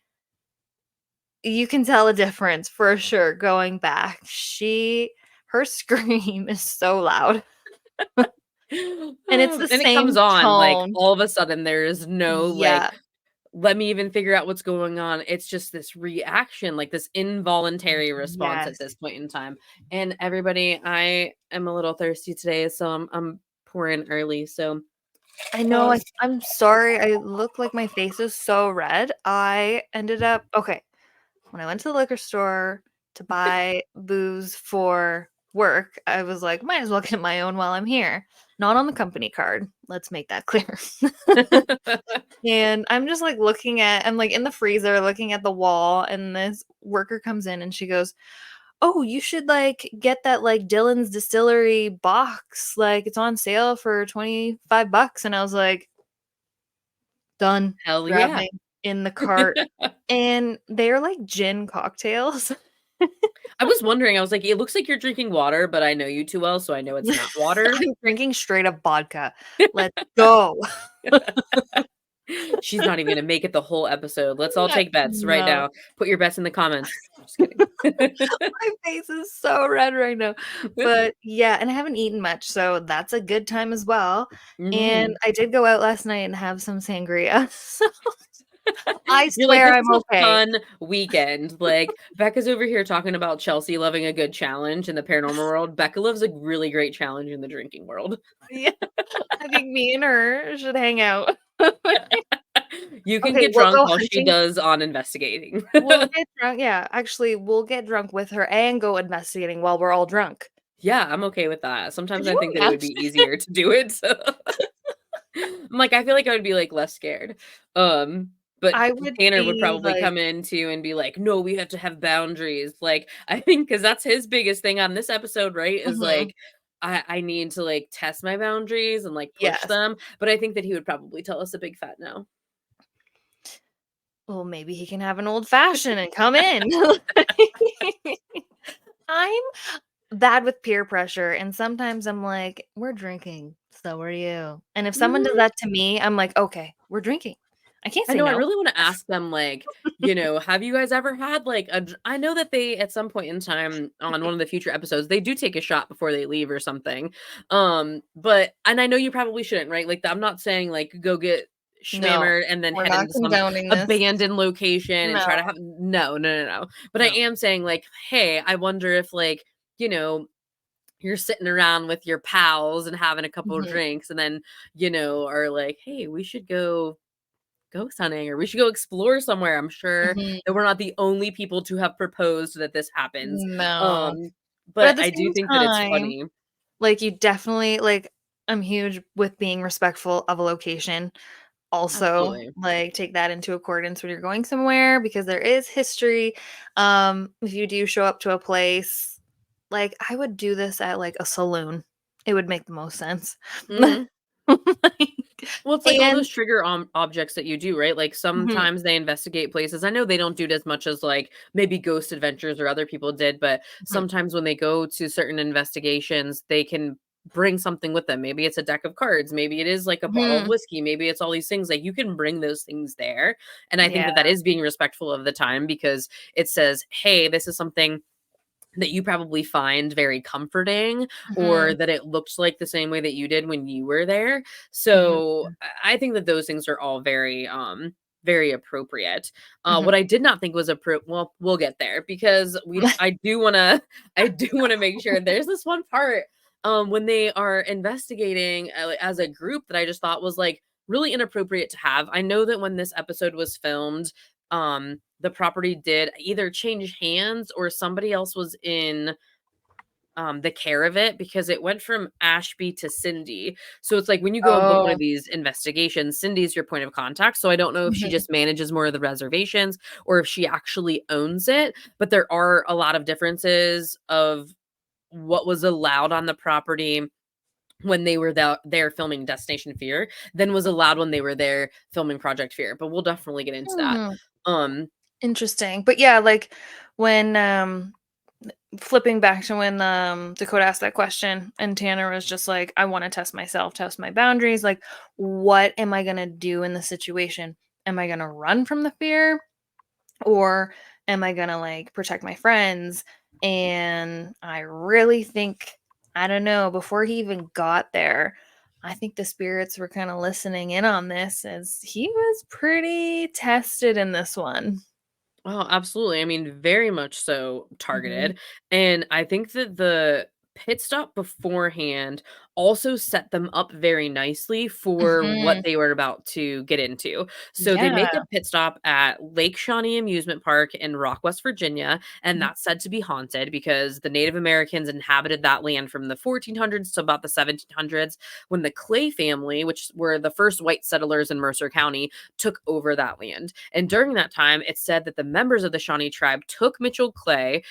A: you can tell a difference for sure going back. Her scream is so loud, and it's the
B: And it comes
A: same
B: on, like,
A: tone.
B: all of a sudden, there is no, like,
A: Yeah.
B: "Let me even figure out what's going on." It's just this reaction, like, this involuntary response at
A: Yes.
B: this point in time. And everybody, I am a little thirsty today, so I'm pouring early, so
A: I know,
B: uh
A: I'm sorry, I look like my face is so red. I ended up okay, when I went to the liquor store to buy booze for work, I was like, "Might as well get my own while I'm here." Not on the company card, let's make that clear. And I'm just, like, I'm, like, in the freezer looking at the wall, and this worker comes in and she goes, "Oh, you should, like, get that, like, Dylan's Distillery box, like, it's on sale for 25 bucks." And I was like, done.
B: Hell yeah.
A: Grabbing in the cart, and they're like gin cocktails.
B: I was wondering, I was like, "It looks like you're drinking water, but I know you too well, so I know it's not water."
A: I'm drinking straight up vodka. Let's go.
B: She's not even gonna make it the whole episode. Let's all take bets right
A: No.
B: now. Put your bets in the comments. Just kidding.
A: My face is so red right now. But, yeah, and I haven't eaten much, so that's a good time as well, and
B: Mhm.
A: I did go out last night and have some sangria, so I
B: You're like,
A: swear
B: "This
A: I'm
B: is a
A: okay.
B: fun weekend." Like, Becca's over here talking about Chelsea loving a good challenge in the paranormal world. Becca loves a really great challenge in the drinking world.
A: Yeah, I think me and her should hang out.
B: You can
A: Okay,
B: get
A: we'll
B: drunk
A: go
B: while she
A: hunting.
B: does on investigating.
A: We'll get drunk, yeah, actually, we'll get drunk with her and go investigating while we're all drunk.
B: Yeah, I'm okay with that.
A: Could
B: Sometimes I
A: you
B: think that it would
A: imagine?
B: be easier to do it, so I'm like, I feel like I would be, like, less scared. Um, but
A: I would
B: Tanner would
A: be
B: probably
A: like
B: come in too and be like, "No, we have to have boundaries." Like, I think because that's his biggest thing on this episode, right? Is
A: mhm,
B: like, I need to, like, test my boundaries and, like, push
A: yes.
B: them, but I think that he would probably tell us a big fat no.
A: Well, maybe he can have an old fashioned and come in. I'm bad with peer pressure, and sometimes I'm like, "We're drinking, so are you." And if someone does
B: Mm.
A: that to me, I'm like, "Okay, we're drinking. I can't
B: I
A: say
B: know, I
A: no."
B: really wanna ask them, like, have you guys ever had, like, a dr I know that they, at some point in time on one of the future episodes, they do take a shot before they leave or something, but and I know you probably shouldn't, right? Like, I'm not saying, like, go get
A: No,
B: schmammered and then
A: we're
B: head
A: not
B: into some
A: condoning this.
B: abandoned location and
A: No,
B: try to have no, no, no, no, but I
A: no.
B: am saying, like, "Hey, I wonder if, like, you're sitting around with your pals and having a couple of
A: Mhm,
B: drinks and then, are like, 'Hey, we should go ghost hunting or we should go explore somewhere.' I'm sure
A: mhm.
B: that we're not the only people to have proposed that this happens.
A: No.
B: Um,
A: But at
B: but
A: the
B: I do
A: same
B: think that it's
A: time,
B: funny.
A: like, you definitely like, I'm huge with being respectful of a location. Also,
B: Absolutely.
A: like, take that into accordance when you're going somewhere because there is history. If you do show up to a place, like, I would do this at, like, a saloon. It would make the most sense.
B: Mhm.
A: Like
B: Well, it's like all
A: and
B: those trigger objects that you do, right? Like
A: mhm,
B: sometimes they investigate places. I know they don't do it as much as like maybe Ghost Adventures or other people did, but
A: mhm,
B: sometimes when they go to certain investigations, they can bring something with them. Maybe it's a deck of cards, maybe it is like a bottle of
A: mhm.
B: whiskey, maybe it's all these things. Like you can bring those things there. And I think
A: Yeah,
B: that that is being respectful of the time because it says, hey, this is something that you probably find very comforting or
A: mhm,
B: that it looks like the same way that you did when you were there.
A: mhm,
B: So I think that those things are all very appropriate.
A: mhm.
B: What I did not think was well, we'll get there because I do want to I do want to make sure there's this one part when they are investigating as a group that I just thought was like really inappropriate to have. I know that when this episode was filmed, the property did either change hands or somebody else was in the care of it because it went from Ashby to Cindy. So it's like when you go and book one of
A: Oh,
B: these investigations, Cindy's your point of contact. So I don't know if she
A: mhm.
B: just manages more of the reservations or if she actually owns it, but there are a lot of differences of what was allowed on the property when they were there filming Destination Fear than was allowed when they were there filming Project Fear. But we'll definitely get into that.
A: Hmm,
B: Um,
A: interesting. But yeah, like, when, flipping back to when, Dakota asked that question and Tanner was just like, "I wanna test myself, test my boundaries, like, what am I gonna do in this situation? Am I gonna run from the fear, or am I gonna, like, protect my friends?" And I really think I don't know, before he even got there, I think the spirits were kinda listening in on this as he was pretty tested in this one.
B: Oh, absolutely. I mean, very much so
A: Mhm.
B: targeted. And I think that the pit stop beforehand also set them up very nicely for what
A: Mhm.
B: they were about to get into. So they
A: Yeah.
B: make a pit stop at Lake Shawnee Amusement Park in Rock, West Virginia, and
A: Mhm.
B: that's said to be haunted because the Native Americans inhabited that land from the 1400s to about the 1700s when the Clay family, which were the first white settlers in Mercer County, took over that land. And during that time, it's said that the members of the Shawnee tribe took Mitchell Clay,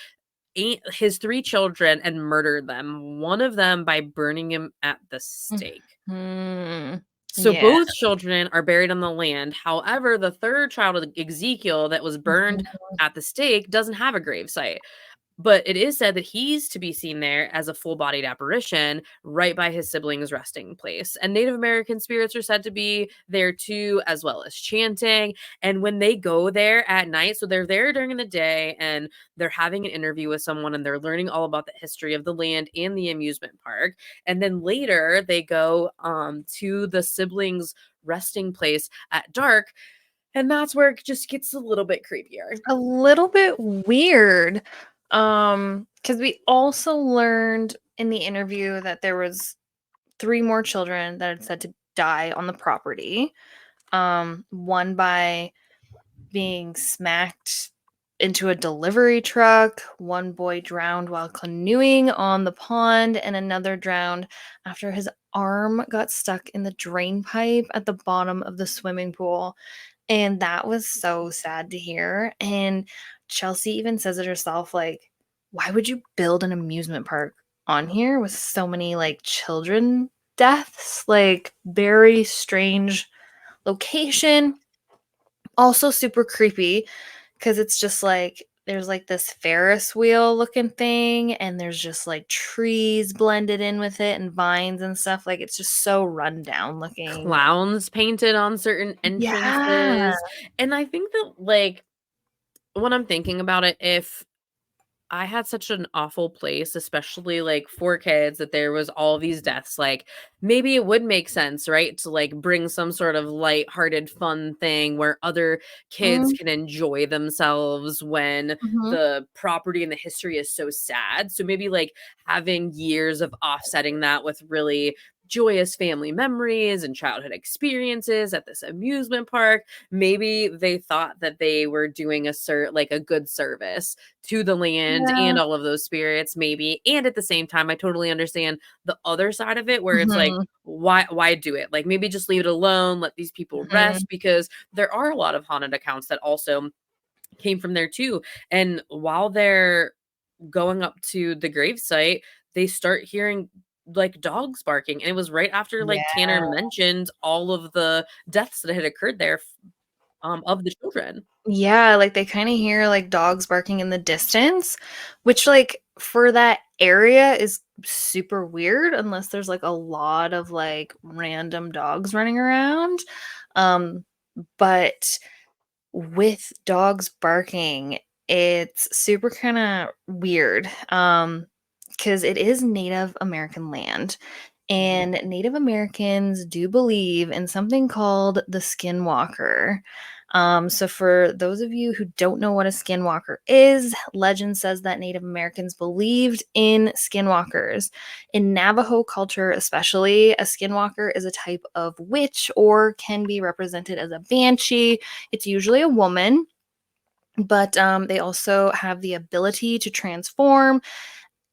B: his three children, and murdered them, one of them by burning him at the stake.
A: Mhm.
B: So
A: Yeah.
B: both children are buried on the land. However, the third child, Ezekiel, that was burned
A: Mhm.
B: at the stake, doesn't have a grave site. But it is said that he's to be seen there as a full-bodied apparition right by his siblings' resting place. And Native American spirits are said to be there too, as well as chanting. And when they go there at night, so they're there during the day and they're having an interview with someone and they're learning all about the history of the land and the amusement park. And then later they go to the siblings' resting place at dark. And that's where it just gets a little bit creepier.
A: A little bit weird. Because we also learned in the interview that there was 3 more children that had said to die on the property. One by being smacked into a delivery truck. One boy drowned while canoeing on the pond, and another drowned after his arm got stuck in the drain pipe at the bottom of the swimming pool. And that was so sad to hear. And Chelsea even says it herself, like, why would you build an amusement park on here with so many like children deaths? Like, very strange location. Also super creepy because it's just like there's like this Ferris wheel looking thing, and there's just like trees blended in with it and vines and stuff. Like, it's just so run down looking.
B: Clowns painted on certain
A: Yeah.
B: entrances, and I think that, like, when I'm thinking about it, if I had such an awful place, especially, like, for kids, that there was all these deaths, like, maybe it would make sense, right, to, like, bring some sort of lighthearted fun thing where other kids
A: Mm,
B: can enjoy themselves when
A: mhm.
B: the property and the history is so sad. So maybe, like, having years of offsetting that with really joyous family memories and childhood experiences at this amusement park. Maybe they thought that they were doing like, a good service to the land
A: Yeah.
B: and all of those spirits, maybe. And at the same time, I totally understand the other side of it where it's like,
A: Mhm,
B: why do it? Like, maybe just leave it alone, let these people
A: mhm.
B: rest, because there are a lot of haunted accounts that also came from there too. And while they're going up to the gravesite, they start hearing like dogs barking. And it was right after, like,
A: Yeah.
B: Tanner mentioned all of the deaths that had occurred there, of the children.
A: Yeah, like, they kinda hear, like, dogs barking in the distance, which, like, for that area is super weird unless there's, like, a lot of, like, random dogs running around, um, but with dogs barking, it's super kinda weird, because it is Native American land,
B: Mhm.
A: and Native Americans do believe in something called the skinwalker. So for those of you who don't know what a skinwalker is, legend says that Native Americans believed in skinwalkers. In Navajo culture, especially, a skinwalker is a type of witch or can be represented as a banshee. It's usually a woman, but they also have the ability to transform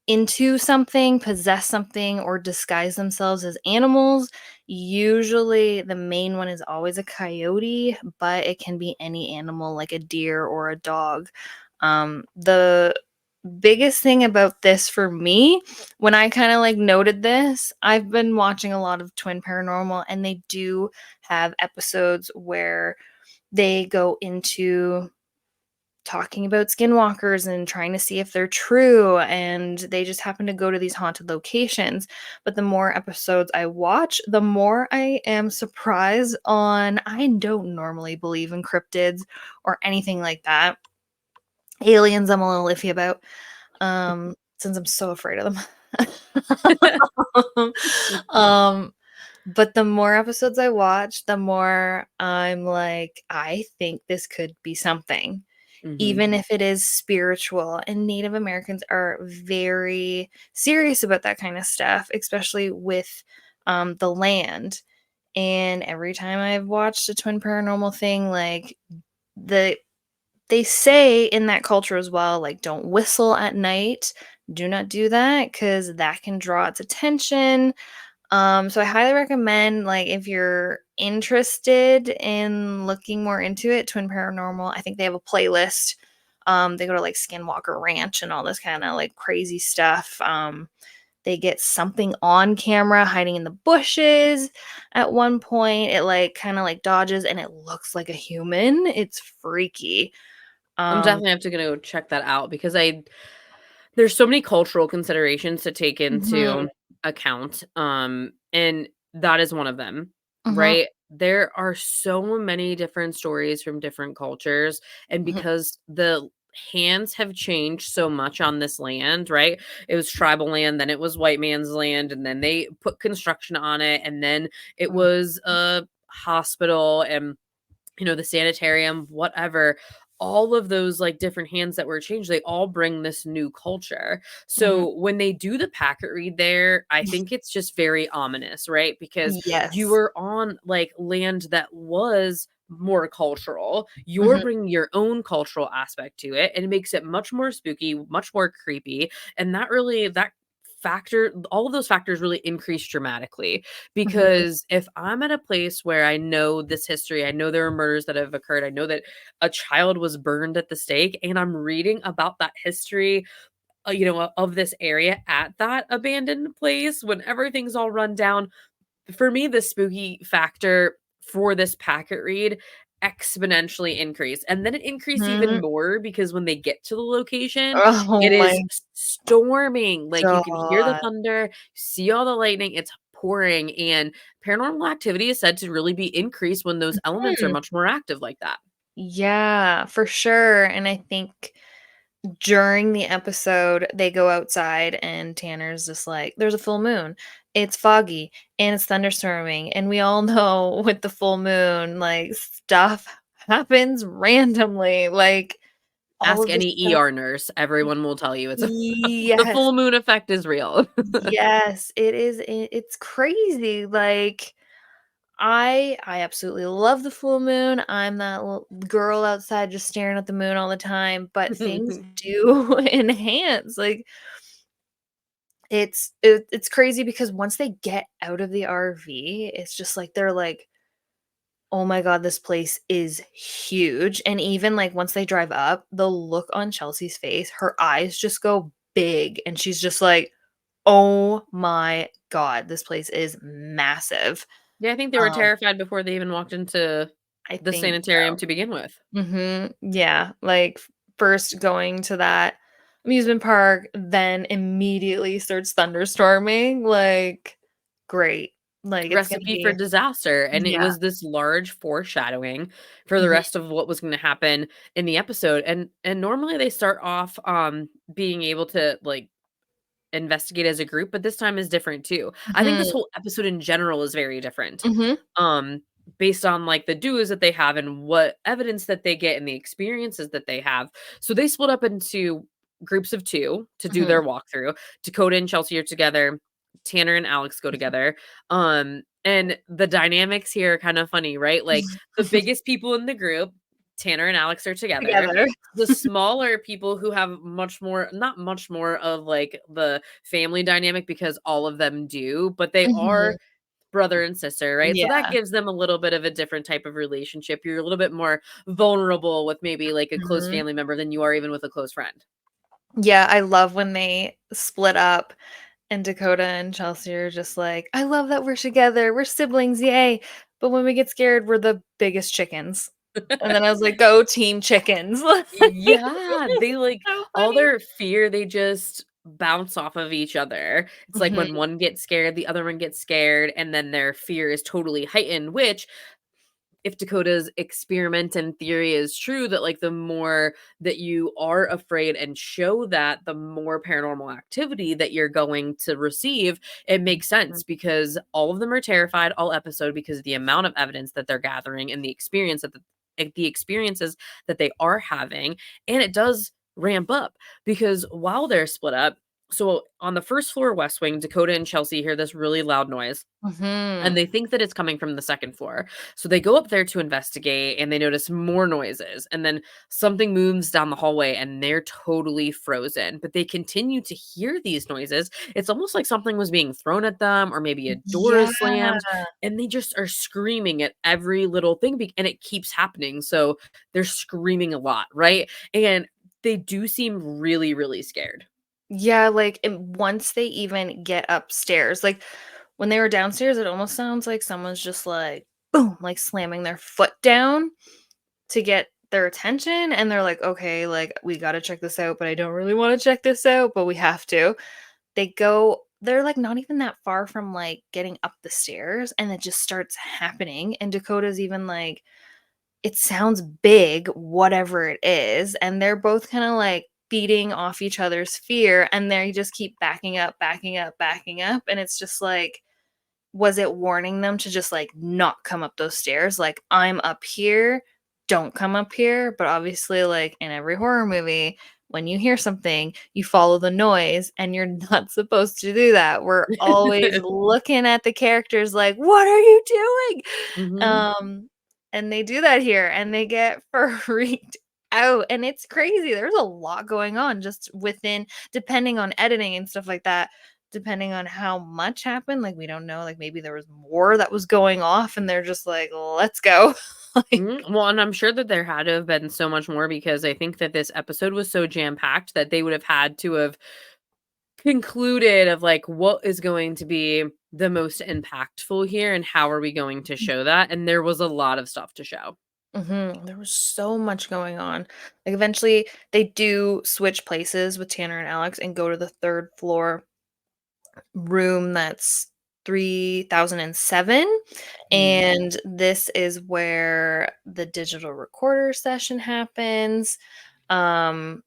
A: into something, possess something, or disguise themselves as animals. Usually, the main one is always a coyote, but it can be any animal like a deer or a dog. The biggest thing about this for me, when I kind of like noted this, I've been watching a lot of Twin Paranormal, and they do have episodes where they go into talking about skinwalkers and trying to see if they're true, and they just happen to go to these haunted locations. But the more episodes I watch, the more I am surprised on I don't normally believe in cryptids or anything like that. Aliens I'm a little iffy about, since I'm so afraid of them. um, but the more episodes I watch, the more I'm like, I think this could be something,
B: Mhm.
A: even if it is spiritual. And Native Americans are very serious about that kind of stuff, especially with the land. And every time I've watched a Twin Paranormal thing, like the they say in that culture as well, like, don't whistle at night. Do not do that because that can draw its attention. So I highly recommend, like, if you're interested in looking more into it, Twin Paranormal, I think they have a playlist. They go to like Skinwalker Ranch and all this kind of like crazy stuff. They get something on camera hiding in the bushes at one point. It like kind of like dodges and it looks like a human. It's freaky.
B: I'm
A: Um,
B: definitely have to go check that out because I there's so many cultural considerations to take
A: mhm,
B: into account, and that is one of them,
A: mhm,
B: right? There are so many different stories from different cultures, and
A: mhm,
B: because the hands have changed so much on this land, right? It was tribal land, then it was white man's land, and then they put construction on it, and then it
A: mhm,
B: was a hospital and the sanitarium, whatever, all of those like different hands that were changed, they all bring this new culture.
A: mhm.
B: So when they do the packet read there, I think it's just very ominous, right? Because you
A: Yes.
B: were on like land that was more cultural. You're
A: Mhm,
B: bringing your own cultural aspect to it, and it makes it much more spooky, much more creepy, and that factor all of those factors really increase dramatically
A: mhm,
B: because if I'm at a place where I know this history, I know there are murders that have occurred, I know that a child was burned at the stake, and I'm reading about that history, of this area at that abandoned place when everything's all run down. For me, the spooky factor for this packet read exponentially increased, and then it increased even
A: mhm.
B: more because when they get to the location,
A: Oh
B: it
A: my
B: is storming, like, you can hear the
A: god.
B: thunder, see all the lightning, it's pouring, and paranormal activity is said to really be increased when those elements are
A: Mhm.
B: much more active like that.
A: Yeah, for sure, and I think during the episode, they go outside and Tanner's just like, "There's a full moon. It's foggy and it's thunderstorming." And we all know with the full moon, like, stuff happens randomly, like, all
B: Ask
A: of this
B: any
A: stuff.
B: ER nurse, everyone will tell you it's the
A: Yes,
B: full moon effect is real.
A: yes, it is it's crazy, like, I absolutely love the full moon. I'm that girl outside just staring at the moon all the time, but things do enhance. Like it's crazy because once they get out of the RV, it's just like they're like, "Oh my god, this place is huge." And even like once they drive up, the look on Chelsea's face, her eyes just go big and she's just like, "Oh my god, this place is massive."
B: Yeah, I think they were
A: Um,
B: terrified before they even walked into
A: I
B: the
A: think
B: sanitarium
A: so.
B: to begin with.
A: Mhm. Yeah, like, first going to that amusement park, then immediately starts thunderstorming, like, great. Like, it's gonna
B: Recipe for
A: be
B: disaster, and it
A: yeah.
B: was this large foreshadowing for the
A: Mhm,
B: rest of what was gonna happen in the episode, and normally they start off, being able to, like, investigate as a group, but this time is different too. I think this
A: mhm,
B: whole episode in general is very different,
A: mhm,
B: um, based on, like, the duos that they have and what evidence that they get and the experiences that they have. So they split up into groups of 2 to do
A: mhm.
B: their walkthrough. Dakota and Chelsea are together, Tanner and Alex go together, and the dynamics here are kind of funny, right? Like, the biggest people in the group, Tanner and Alex are together.
A: Together.
B: The smaller people who have much more not much more of, like, the family dynamic because all of them do, but they
A: Mhm.
B: are brother and sister, right? So that
A: Yeah.
B: gives them a little bit of a different type of relationship. You're a little bit more vulnerable with maybe, like, a close
A: Mhm.
B: family member than you are even with a close friend.
A: Yeah, I love when they split up and Dakota and Chelsea are just like, "I love that we're together, we're siblings, yay, but when we get scared, we're the biggest chickens." And then I was like, "Go team chickens." Like,
B: Yeah, they, like
A: so
B: all
A: funny.
B: their fear, they just bounce off of each other. It's like
A: Mhm,
B: when one gets scared, the other one gets scared, and then their fear is totally heightened, which if Dakota's experiment and theory is true that like the more that you are afraid and show that, the more paranormal activity that you're going to receive, it makes
A: mhm,
B: sense because all of them are terrified all episode because of the amount of evidence that they're gathering and the experience that the experiences that they are having, and it does ramp up because while they're split up, so on the first floor west wing, Dakota and Chelsea hear this really loud noise and
A: mhm.
B: they think that it's coming from the second floor. So they go up there to investigate and they notice more noises. And then something moves down the hallway and they're totally frozen. But they continue to hear these noises. It's almost like something was being thrown at them or maybe a door
A: Yeah.
B: is slammed. And they just are screaming at every little thing. And it keeps happening. So they're screaming a lot, right? And they do seem really, really scared.
A: Yeah, like, and once they even get upstairs, like, when they were downstairs, it almost sounds like someone's just like, boom, like, slamming their foot down to get their attention, and they're like, "Okay, like, we gotta check this out, but I don't really wanna check this out, but we have to." They're, like, not even that far from, like, getting up the stairs, and it just starts happening, and Dakota's even like, "It sounds big, whatever it is," and they're both kinda, like, feeding off each other's fear, and they just keep backing up, backing up, backing up, and it's just like, was it warning them to just, like, not come up those stairs? Like, "I'm up here, don't come up here," but obviously, like, in every horror movie, when you hear something, you follow the noise, and you're not supposed to do that. We're always looking at the characters like, "What are you doing?"
B: Hmm.
A: Um, And they do that here, and they get freaked out, and it's crazy. There's a lot going on just within depending on editing and stuff like that, depending on how much happened, like, we don't know, like, maybe there was more that was going off, and they're just like, "Let's go." Like
B: Well, and I'm sure that there had to have been so much more because I think that this episode was so jam-packed that they would have had to have concluded of, like, what is going to be the most impactful here and how are we going to show that, and there was a lot of stuff to show.
A: there was so much going on. Like, eventually, they do switch places with Tanner and Alex and go to the 3rd floor room that's 3007,
B: Mhm.
A: and this is where the digital recorder session happens, um,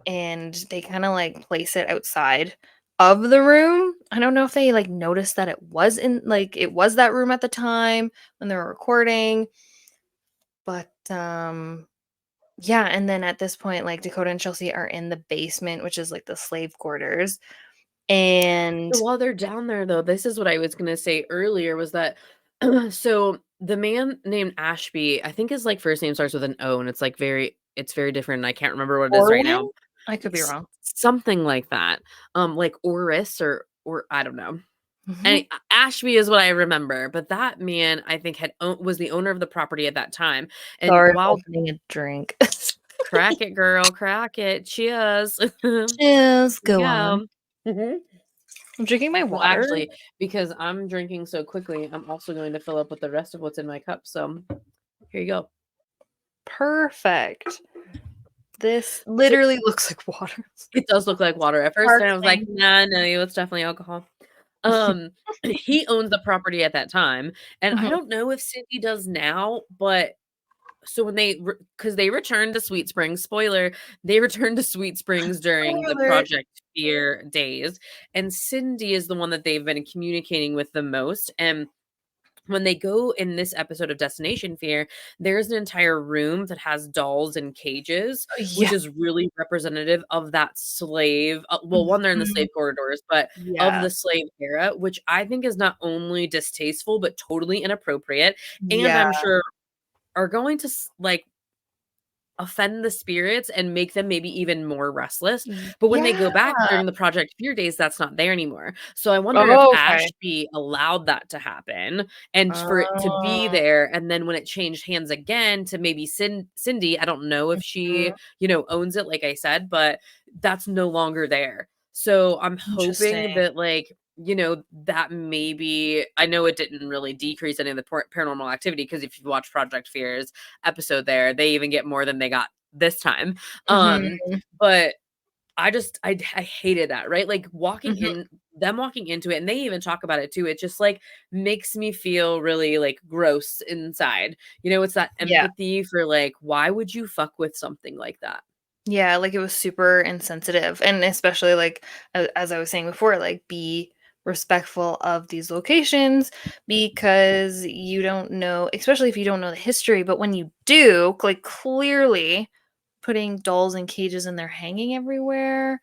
A: and they kinda, like, place it outside of the room. I don't know if they, like, noticed that it was that room at the time when they were recording, but, yeah, and then at this point, like, Dakota and Chelsea are in the basement, which is, like, the slave quarters, and
B: So while they're down there, though, this is what I was gonna say earlier was that so the man named Ashby, I think his, like, first name starts with an O, and it's very different, and I can't remember what it is right now.
A: Orland? I could be
B: S
A: wrong.
B: Something like that, like Oris or I don't know.
A: Mhm.
B: And Ashby is what I remember, but that man, I think, was the owner of the property at that time, and
A: Sorry, I'm
B: while
A: opening a drink.
B: crack it, girl, crack it, cheers. Here
A: Cheers,
B: we
A: go on.
B: go. Mhm.
A: I'm drinking my
B: Well,
A: water.
B: actually, because I'm drinking so quickly, I'm also going to fill up with the rest of what's in my cup, so here you go.
A: Perfect. This
B: So
A: literally looks like water.
B: it does look like water. At first, I was like,
A: Sparkling.
B: "Nah, no, it's definitely alcohol." Um, he owns the property at that time, and I
A: Mhm.
B: don't know if Cindy does now, but so when because they returned to Sweet Springs, spoiler, they returned to Sweet Springs during
A: Spoiler
B: the
A: alert.
B: Project Fear days, and Cindy is the one that they've been communicating with the most, and when they go in this episode of Destination Fear, there's an entire room that has dolls in cages, which
A: Yeah.
B: is really representative of that slave well, one, they're in the
A: Mhm.
B: slave corridors, but of
A: Yeah.
B: the slave era, which I think is not only distasteful, but totally inappropriate, and
A: Yeah.
B: I'm sure are going to like offend the spirits and make them maybe even more restless. But when they
A: Yeah.
B: go back during the Project Fear days, that's not there anymore. So I wonder if
A: Oh, okay.
B: Ashby allowed that to happen and for it to be
A: Oh.
B: there. And then when it changed hands again to maybe Cindy, I don't know if
A: Mhm.
B: she, owns it, like I said, but that's no longer there. So I'm hoping
A: Interesting.
B: that, like, that maybe I know it didn't really decrease any of the paranormal activity because if you watch Project Fear's episode there, they even get more than they got this time. Um,
A: Mhm.
B: but I hated that, right? Like
A: Mhm.
B: walking into it, and they even talk about it too. It just like makes me feel really like gross inside. It's that
A: Yeah.
B: empathy for like, why would you fuck with something like that?
A: Yeah, like, it was super insensitive, and especially, like, as I was saying before, like, be respectful of these locations because you don't know especially if you don't know the history, but when you do, like, clearly putting dolls in cages and they're hanging everywhere,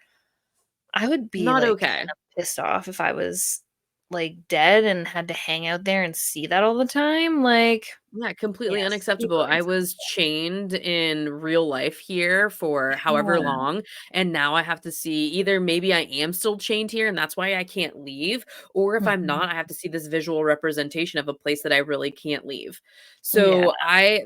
A: I would be,
B: Not
A: like,
B: okay.
A: kinda pissed off if I was, like, dead and had to hang out there and see that all the time, like,
B: Yeah,
A: yeah,
B: completely
A: super
B: unacceptable. I was
A: insensitive.
B: chained in real life here for however
A: Yeah.
B: long, and now I have to see either maybe I am still chained here and that's why I can't leave, or if I'm
A: Mhm.
B: not, I have to see this visual representation of a place that I really can't leave.
A: Yeah.
B: So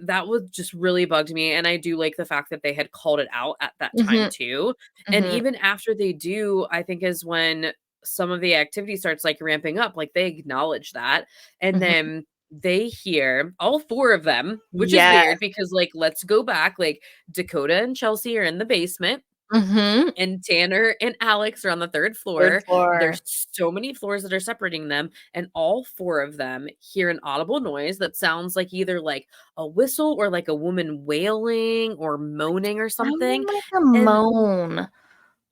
B: that was just really bugged me, and I do like the fact that they had called it out at that time
A: Mhm.
B: too. And
A: Mhm.
B: even after they do, I think is when some of the activity starts like ramping up, like they acknowledge that, and
A: Mhm.
B: then they hear all 4 of them, which is
A: Yeah.
B: weird because, like, let's go back, like, Dakota and Chelsea are in the basement,
A: Mhm.
B: and Tanner and Alex are on the 3rd
A: 3rd
B: floor.
A: floor.
B: There's so many floors that are separating them, and all 4 of them hear an audible noise that sounds like either, like, a whistle or, like, a woman wailing or moaning or
A: Sounded
B: something,
A: like a
B: and
A: moan.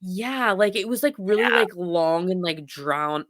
B: yeah, like, it was, like, really,
A: Yeah.
B: like, long and, like, drawn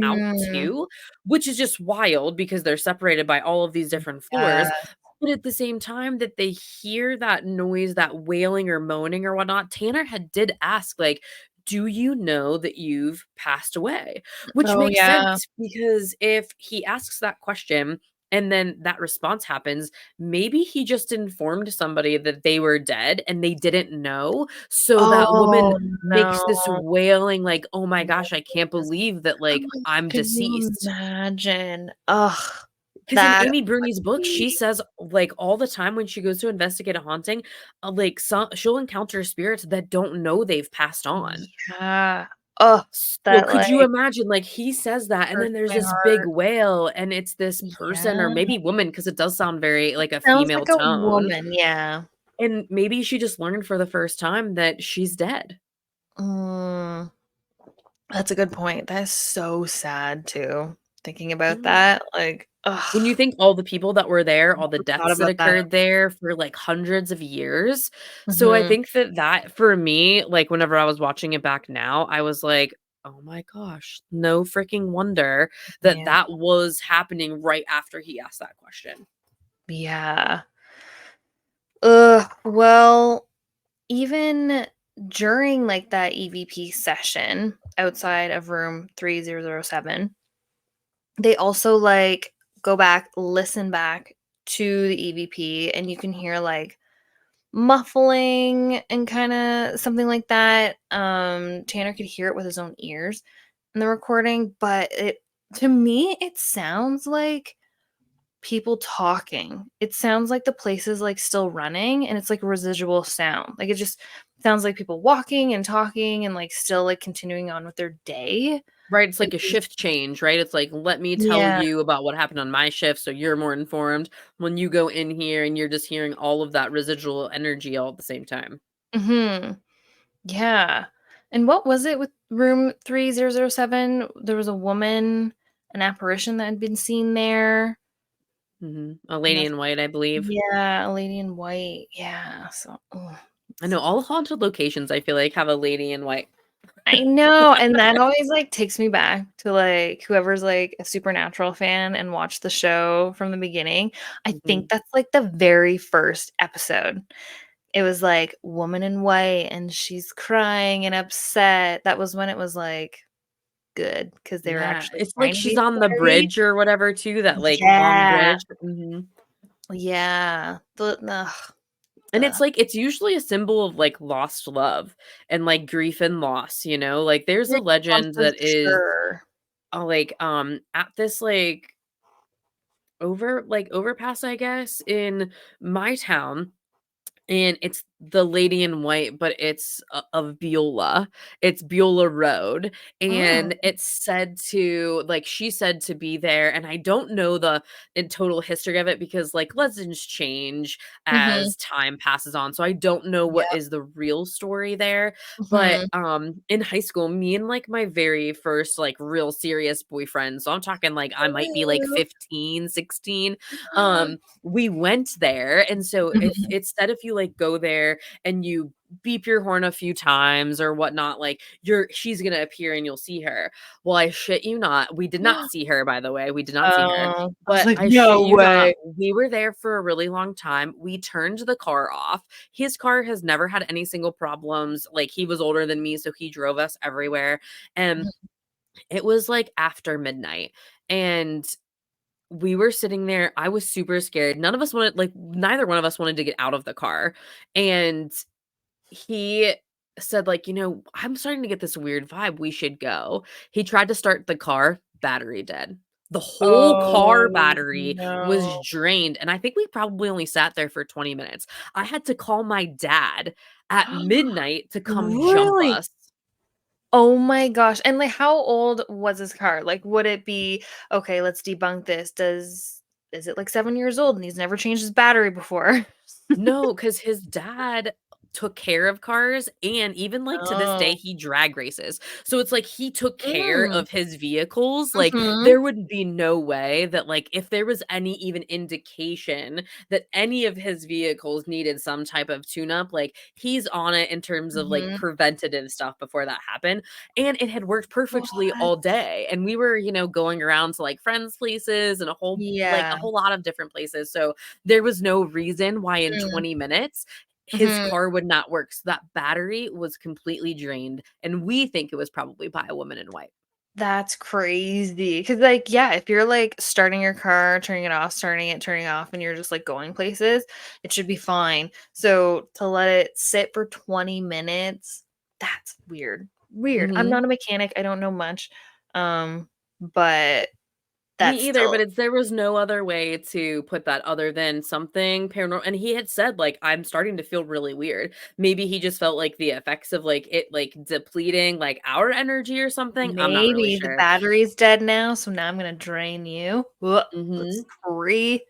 B: out
A: Mhm.
B: too, which is just wild because they're separated by all of these different floors,
A: Yeah.
B: but at the same time that they hear that noise, that wailing or moaning or whatnot, Tanner did ask, like, "Do you know that you've passed away?" Which
A: Oh,
B: makes
A: yeah.
B: sense because if he asks that question and then that response happens, maybe he just informed somebody that they were dead and they didn't know. So that woman
A: Oh,
B: makes this
A: no.
B: wailing, like, "Oh my gosh, I can't believe that, like,
A: Oh,
B: I'm
A: could you
B: deceased."
A: imagine? Ugh,
B: 'Cause in
A: that
B: Amy
A: would
B: Bruni's book, she
A: be
B: says, like, all the time when she goes to investigate a haunting, like, she'll encounter spirits that don't know they've passed on.
A: yeah. Oh,
B: So
A: that,
B: could you
A: like,
B: imagine, like, he says that, and then
A: hurts
B: there's
A: my
B: this big
A: heart.
B: wail, and it's this person or
A: Yeah.
B: maybe woman, because it does sound very like a
A: Sounds
B: female
A: like a
B: tone,
A: woman, yeah.
B: and maybe she just learned for the first time that she's dead.
A: Mm, that's a good point. That is so sad too, thinking about
B: Yeah.
A: that, like,
B: When you
A: ugh,
B: think all the people that were there, all the
A: never thought
B: deaths that
A: about that.
B: occurred there for, like, hundreds of years. So I
A: Mhm.
B: think that that for me, like, whenever I was watching it back now, I was like, "Oh my gosh, no freaking wonder that
A: Yeah.
B: that was happening right after he asked that question."
A: Yeah. Ugh, well, even during, like, that EVP session outside of room 3007, they also, like, go back, listen back to the EVP, and you can hear, like, muffling and kinda something like that. Tanner could hear it with his own ears in the recording, but it to me, it sounds like people talking. It sounds like the place is, like, still running, and it's like residual sound. Like, it just sounds like people walking and talking and, like, still, like, continuing on with their day.
B: Right, it's
A: It
B: like a
A: is
B: shift change, right? It's like, "Let me tell
A: yeah.
B: you about what happened on my shift so you're more informed." When you go in here and you're just hearing all of that residual energy all at the same time.
A: Mhm. Yeah. And what was it with room 3007? There was a woman, an apparition that had been seen there,
B: Mhm. A
A: and
B: lady
A: that's
B: in white, I believe.
A: yeah, a lady in white. Yeah, so ugh,
B: I know all haunted locations, I feel like, have a lady in white.
A: I know, and that always, like, takes me back to, like, whoever's, like, a Supernatural fan and watched the show from the beginning. I think
B: Mhm.
A: that's, like, the very first episode. It was, like, woman in white, and she's crying and upset. That was when it was, like, good because they were
B: Yeah,
A: actually
B: it's like
A: trying to
B: she's
A: be
B: on the
A: scary.
B: bridge or whatever too, that, like, long
A: Yeah.
B: bridge. Mhm.
A: Yeah.
B: And it's
A: The
B: like it's usually a symbol of, like, lost love and, like, grief and loss, you know? Like, there's a
A: I'm
B: legend
A: for
B: that is,
A: sure.
B: like, at this, overpass, I guess, in my town, and it's the lady in white, but it's of Beulah. It's Beulah Road,
A: Mm.
B: and it's said to like, she's said to be there, and I don't know the in total history of it because, like, legends change
A: Mhm.
B: as time passes on, so I don't know what
A: Yep.
B: is the real story there, but,
A: Mhm.
B: in high school, me and, like, my very first, like, real serious boyfriend, so I'm talking, like, I might be, like,
A: Ooh.
B: 15, 16. We went there, and so if
A: Mhm.
B: it's said if you, like, go there and you beep your horn a few times or whatnot, like, she's gonna appear and you'll see her. Well, I shit you not, we did not see her, by the way, we did not see her,
A: Oh, I was
B: but
A: like,
B: I shit
A: "No
B: you not,
A: way."
B: we were there for a really long time, we turned the car off. His car has never had any single problems, like, he was older than me, so he drove us everywhere, and
A: Mhm.
B: it was, like, after midnight, and we were sitting there, I was super scared. None of us wanted like, neither one of us wanted to get out of the car, and he said, like, "You know, I'm starting to get this weird vibe, we should go." He tried to start the car, battery dead. The whole car
A: Oh,
B: battery was
A: no.
B: drained, and I think we probably only sat there for 20 minutes. I had to call my dad at midnight to come jump
A: Really?
B: us.
A: Oh my gosh, and, like, how old was his car? Like, would it be, "Okay, let's debunk this." Does is it, like, 7 years old and he's never changed his battery before?
B: No, because his dad took care of cars, and even, like, to this day,
A: Oh.
B: he drag races. So it's like he took care
A: Mm.
B: of his vehicles, like,
A: Mhm.
B: there would be no way that, like, if there was any even indication that any of his vehicles needed some type of tune-up, like, he's on it in terms of, like,
A: Mhm.
B: preventative stuff before that happened, and it had worked perfectly
A: What?
B: all day, and we were, going around to, like, friends' places and a
A: Yeah.
B: whole lot of different places, so there was no reason why in
A: Mm.
B: 20 minutes his
A: Mhm.
B: car would not work, so that battery was completely drained, and we think it was probably by a woman in white.
A: That's crazy. Cause like, yeah, if you're, like, starting your car, turning it off, starting it, turning it off, and you're just, like, going places, it should be fine. So, to let it sit for 20 minutes, that's weird. Weird. I'm
B: Mhm.
A: not a mechanic, I don't know much, but
B: Me
A: that's
B: either, but
A: still
B: it's there was no other way to put that other than something paranormal, and he had said, like, "I'm starting to feel really weird." Maybe he just felt, like, the effects of, like, it, like, depleting, like, our energy or something? I'm not really
A: maybe the
B: sure.
A: battery's dead now, so now I'm gonna drain you. Ugh, that's
B: Mhm.
A: creepy.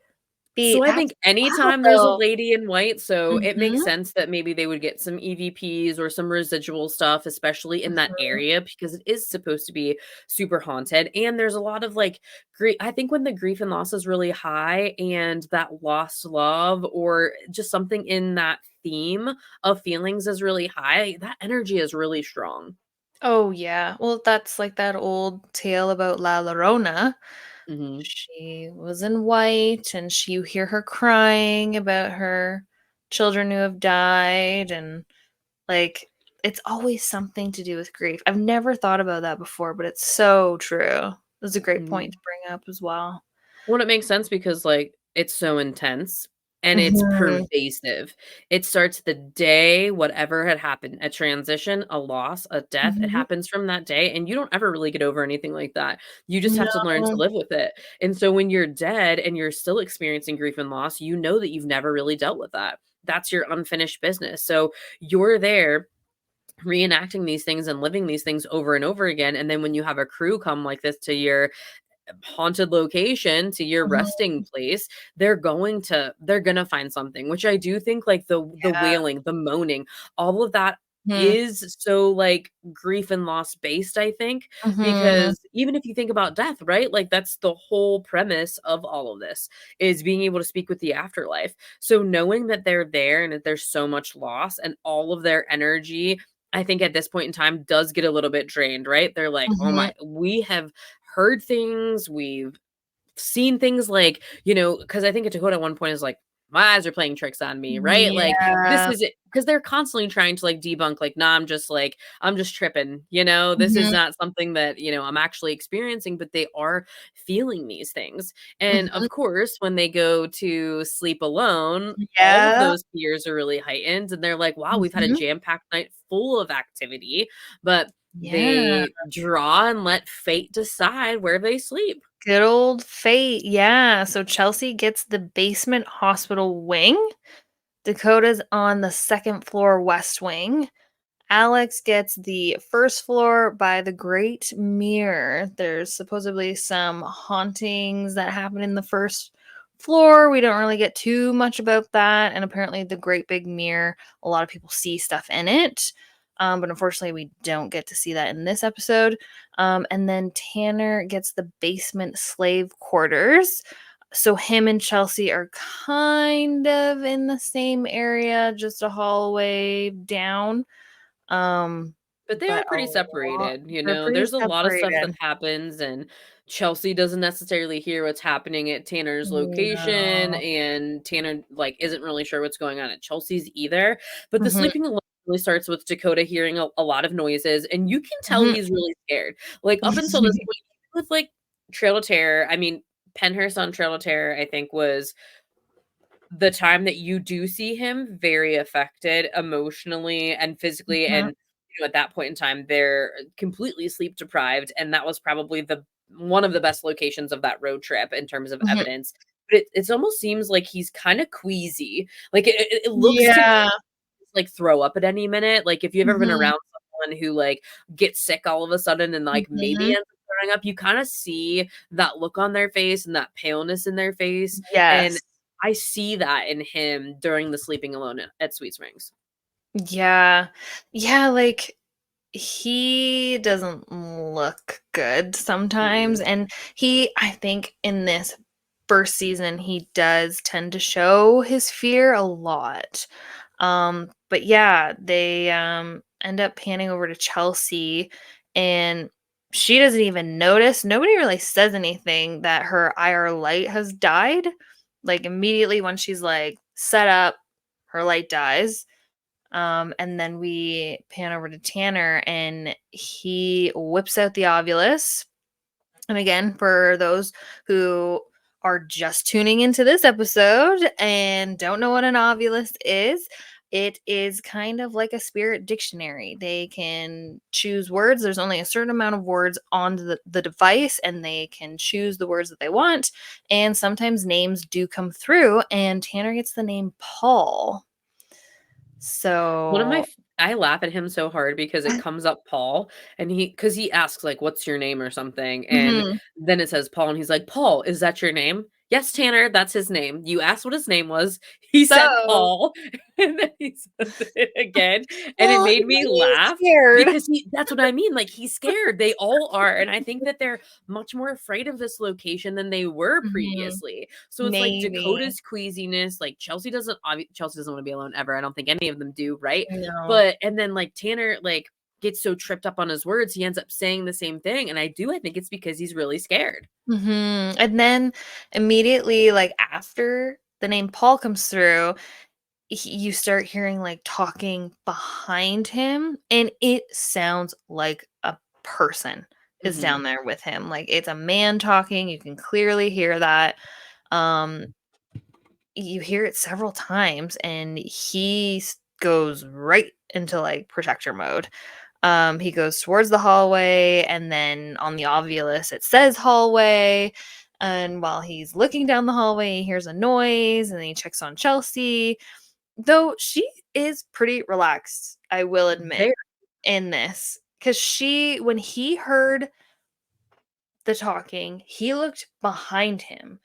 B: So I
A: That's
B: think
A: wild,
B: anytime there's a
A: though.
B: lady in white, so it makes
A: Mhm,
B: sense that maybe they would get some EVPs or some residual stuff, especially in that
A: mhm.
B: area because it is supposed to be super haunted. And there's a lot of like grief. I think when the grief and loss is really high and that lost love or just something in that theme of feelings is really high, that energy is really strong.
A: Oh, yeah. Well, that's like that old tale about La Llorona.
B: Hmm.
A: She was in white, and you hear her crying about her children who have died, and, like, it's always something to do with grief. I've never thought about that before, but it's so true. That's a great point to bring up as well.
B: Well, it makes sense because, like, it's so intense and it's
A: Mhm,
B: pervasive. It starts the day whatever had happened, a transition, a loss, a death, it
A: mhm.
B: happens from that day, and you don't ever really get over anything like that. You just have to learn to
A: No.
B: live with it. And so when you're dead and you're still experiencing grief and loss, you know that you've never really dealt with that. That's your unfinished business. So you're there reenacting these things and living these things over and over again. And then when you have a crew come like this to your haunted location to your
A: Mhm.
B: resting place, they're gonna find something, which I do think like the
A: Yeah.
B: wailing, the moaning, all of that
A: Mhm.
B: is so like grief and loss based, I think,
A: Mhm.
B: because even if you think about death, right? Like that's the whole premise of all of this is being able to speak with the afterlife. So knowing that they're there and that there's so much loss and all of their energy I think at this point in time does get a little bit drained, right? They're like, "Oh
A: Mhm.
B: my, we have heard things, we've seen things like, because I think a Dakota at one point is like, "My eyes are playing tricks on me," right? Like, this
A: Yeah.
B: is it because they're constantly trying to, like, debunk, like, "Nah, I'm just tripping," This is
A: Mhm.
B: not something that, I'm actually experiencing, but they are feeling these things. And,
A: Mhm.
B: of course, when they go to sleep alone, all of
A: Yeah.
B: those fears are really heightened, and they're like, "Wow, we've had a
A: Mhm.
B: jam-packed night full of activity," but
A: Yeah.
B: they draw and let fate decide where they sleep.
A: Good old fate, yeah. So Chelsea gets the basement hospital wing. Dakota's on the second floor west wing. Alex gets the first floor by the Great Mirror. There's supposedly some hauntings that happen in the first floor. We don't really get too much about that. And apparently, the Great Big Mirror, a lot of people see stuff in it. But unfortunately, we don't get to see that in this episode. And then Tanner gets the basement slave quarters. So him and Chelsea are kind of in the same area, just a hallway down. Um,
B: But they
A: but
B: are
A: a
B: pretty
A: lot
B: separated,
A: they're pretty
B: there's a lot of stuff that
A: separated.
B: happens, and Chelsea doesn't necessarily hear what's happening at Tanner's location,
A: No.
B: and Tanner, like, isn't really sure what's going on at Chelsea's either. But the
A: Mhm,
B: sleeping alone really starts with Dakota hearing a lot of noises, and you can tell
A: mhm.
B: he's really scared. Like, up until this point, with, like, Trail of Terror, I mean, Penhurst on Trail of Terror, I think, was the time that you do see him very affected emotionally and physically,
A: Mhm,
B: and, at that point in time, they're completely sleep deprived, and that was probably the one of the best locations of that road trip in terms of
A: mhm.
B: evidence, but it almost seems like he's kinda queasy, like, it looks to me
A: Yeah.
B: like throw up at any minute, like, if you've ever been
A: Mhm,
B: around someone who, like, gets sick all of a sudden and, like, maybe
A: mhm.
B: ends up throwing up, you kinda see that look on their face and that paleness in their face, and
A: Yes.
B: I see that in him during the sleeping alone at Sweet Springs.
A: Yeah. Yeah, like, he doesn't look good sometimes,
B: Mm-mm.
A: and I think in this first season, he does tend to show his fear a lot. But yeah, they, end up panning over to Chelsea, and she doesn't even notice. Nobody really says anything that her IR light has died. Like, immediately when she's, like, set up, her light dies. And then we pan over to Tanner and he whips out the ovulus. And again, for those who are just tuning into this episode and don't know what an ovulus is, it is kind of like a spirit dictionary. They can choose words. There's only a certain amount of words on the device, and they can choose the words that they want. And sometimes names do come through, and Tanner gets the name Paul.
B: One of my
A: So,
B: f I laugh at him so hard because it comes up Paul, and because he asks, like, "What's your name?" or something, and
A: mhm.
B: then it says Paul, and he's like, "Paul, is that your name?" "Yes, Tanner, that's his name. You asked what his name was. He said
A: So,
B: Paul," and then he says it again, and it
A: well,
B: made me
A: he's
B: laugh
A: scared.
B: because that's what I mean, like, he's scared. They all are, and I think that they're much more afraid of this location than they were
A: Mhm.
B: previously. So it's like
A: Maybe.
B: Dakota's queasiness, like, Chelsea doesn't wanna be alone ever. I don't think any of them do, right?
A: No.
B: But and then, like, Tanner, like, gets so tripped up on his words, he ends up saying the same thing, and I think it's because he's really scared.
A: Mhm, and then immediately, like, after the name Paul comes through, you start hearing, like, talking behind him, and it sounds like a person is
B: Mhm.
A: down there with him, like, it's a man talking, you can clearly hear that, um, you hear it several times, and he goes right into, like, protector mode. He goes towards the hallway, and then on the Ovilus it says hallway. And while he's looking down the hallway, he hears a noise, and then he checks on Chelsea. Though she is pretty relaxed, I will admit,
B: Very
A: in this. Because when he heard the talking, he looked behind him.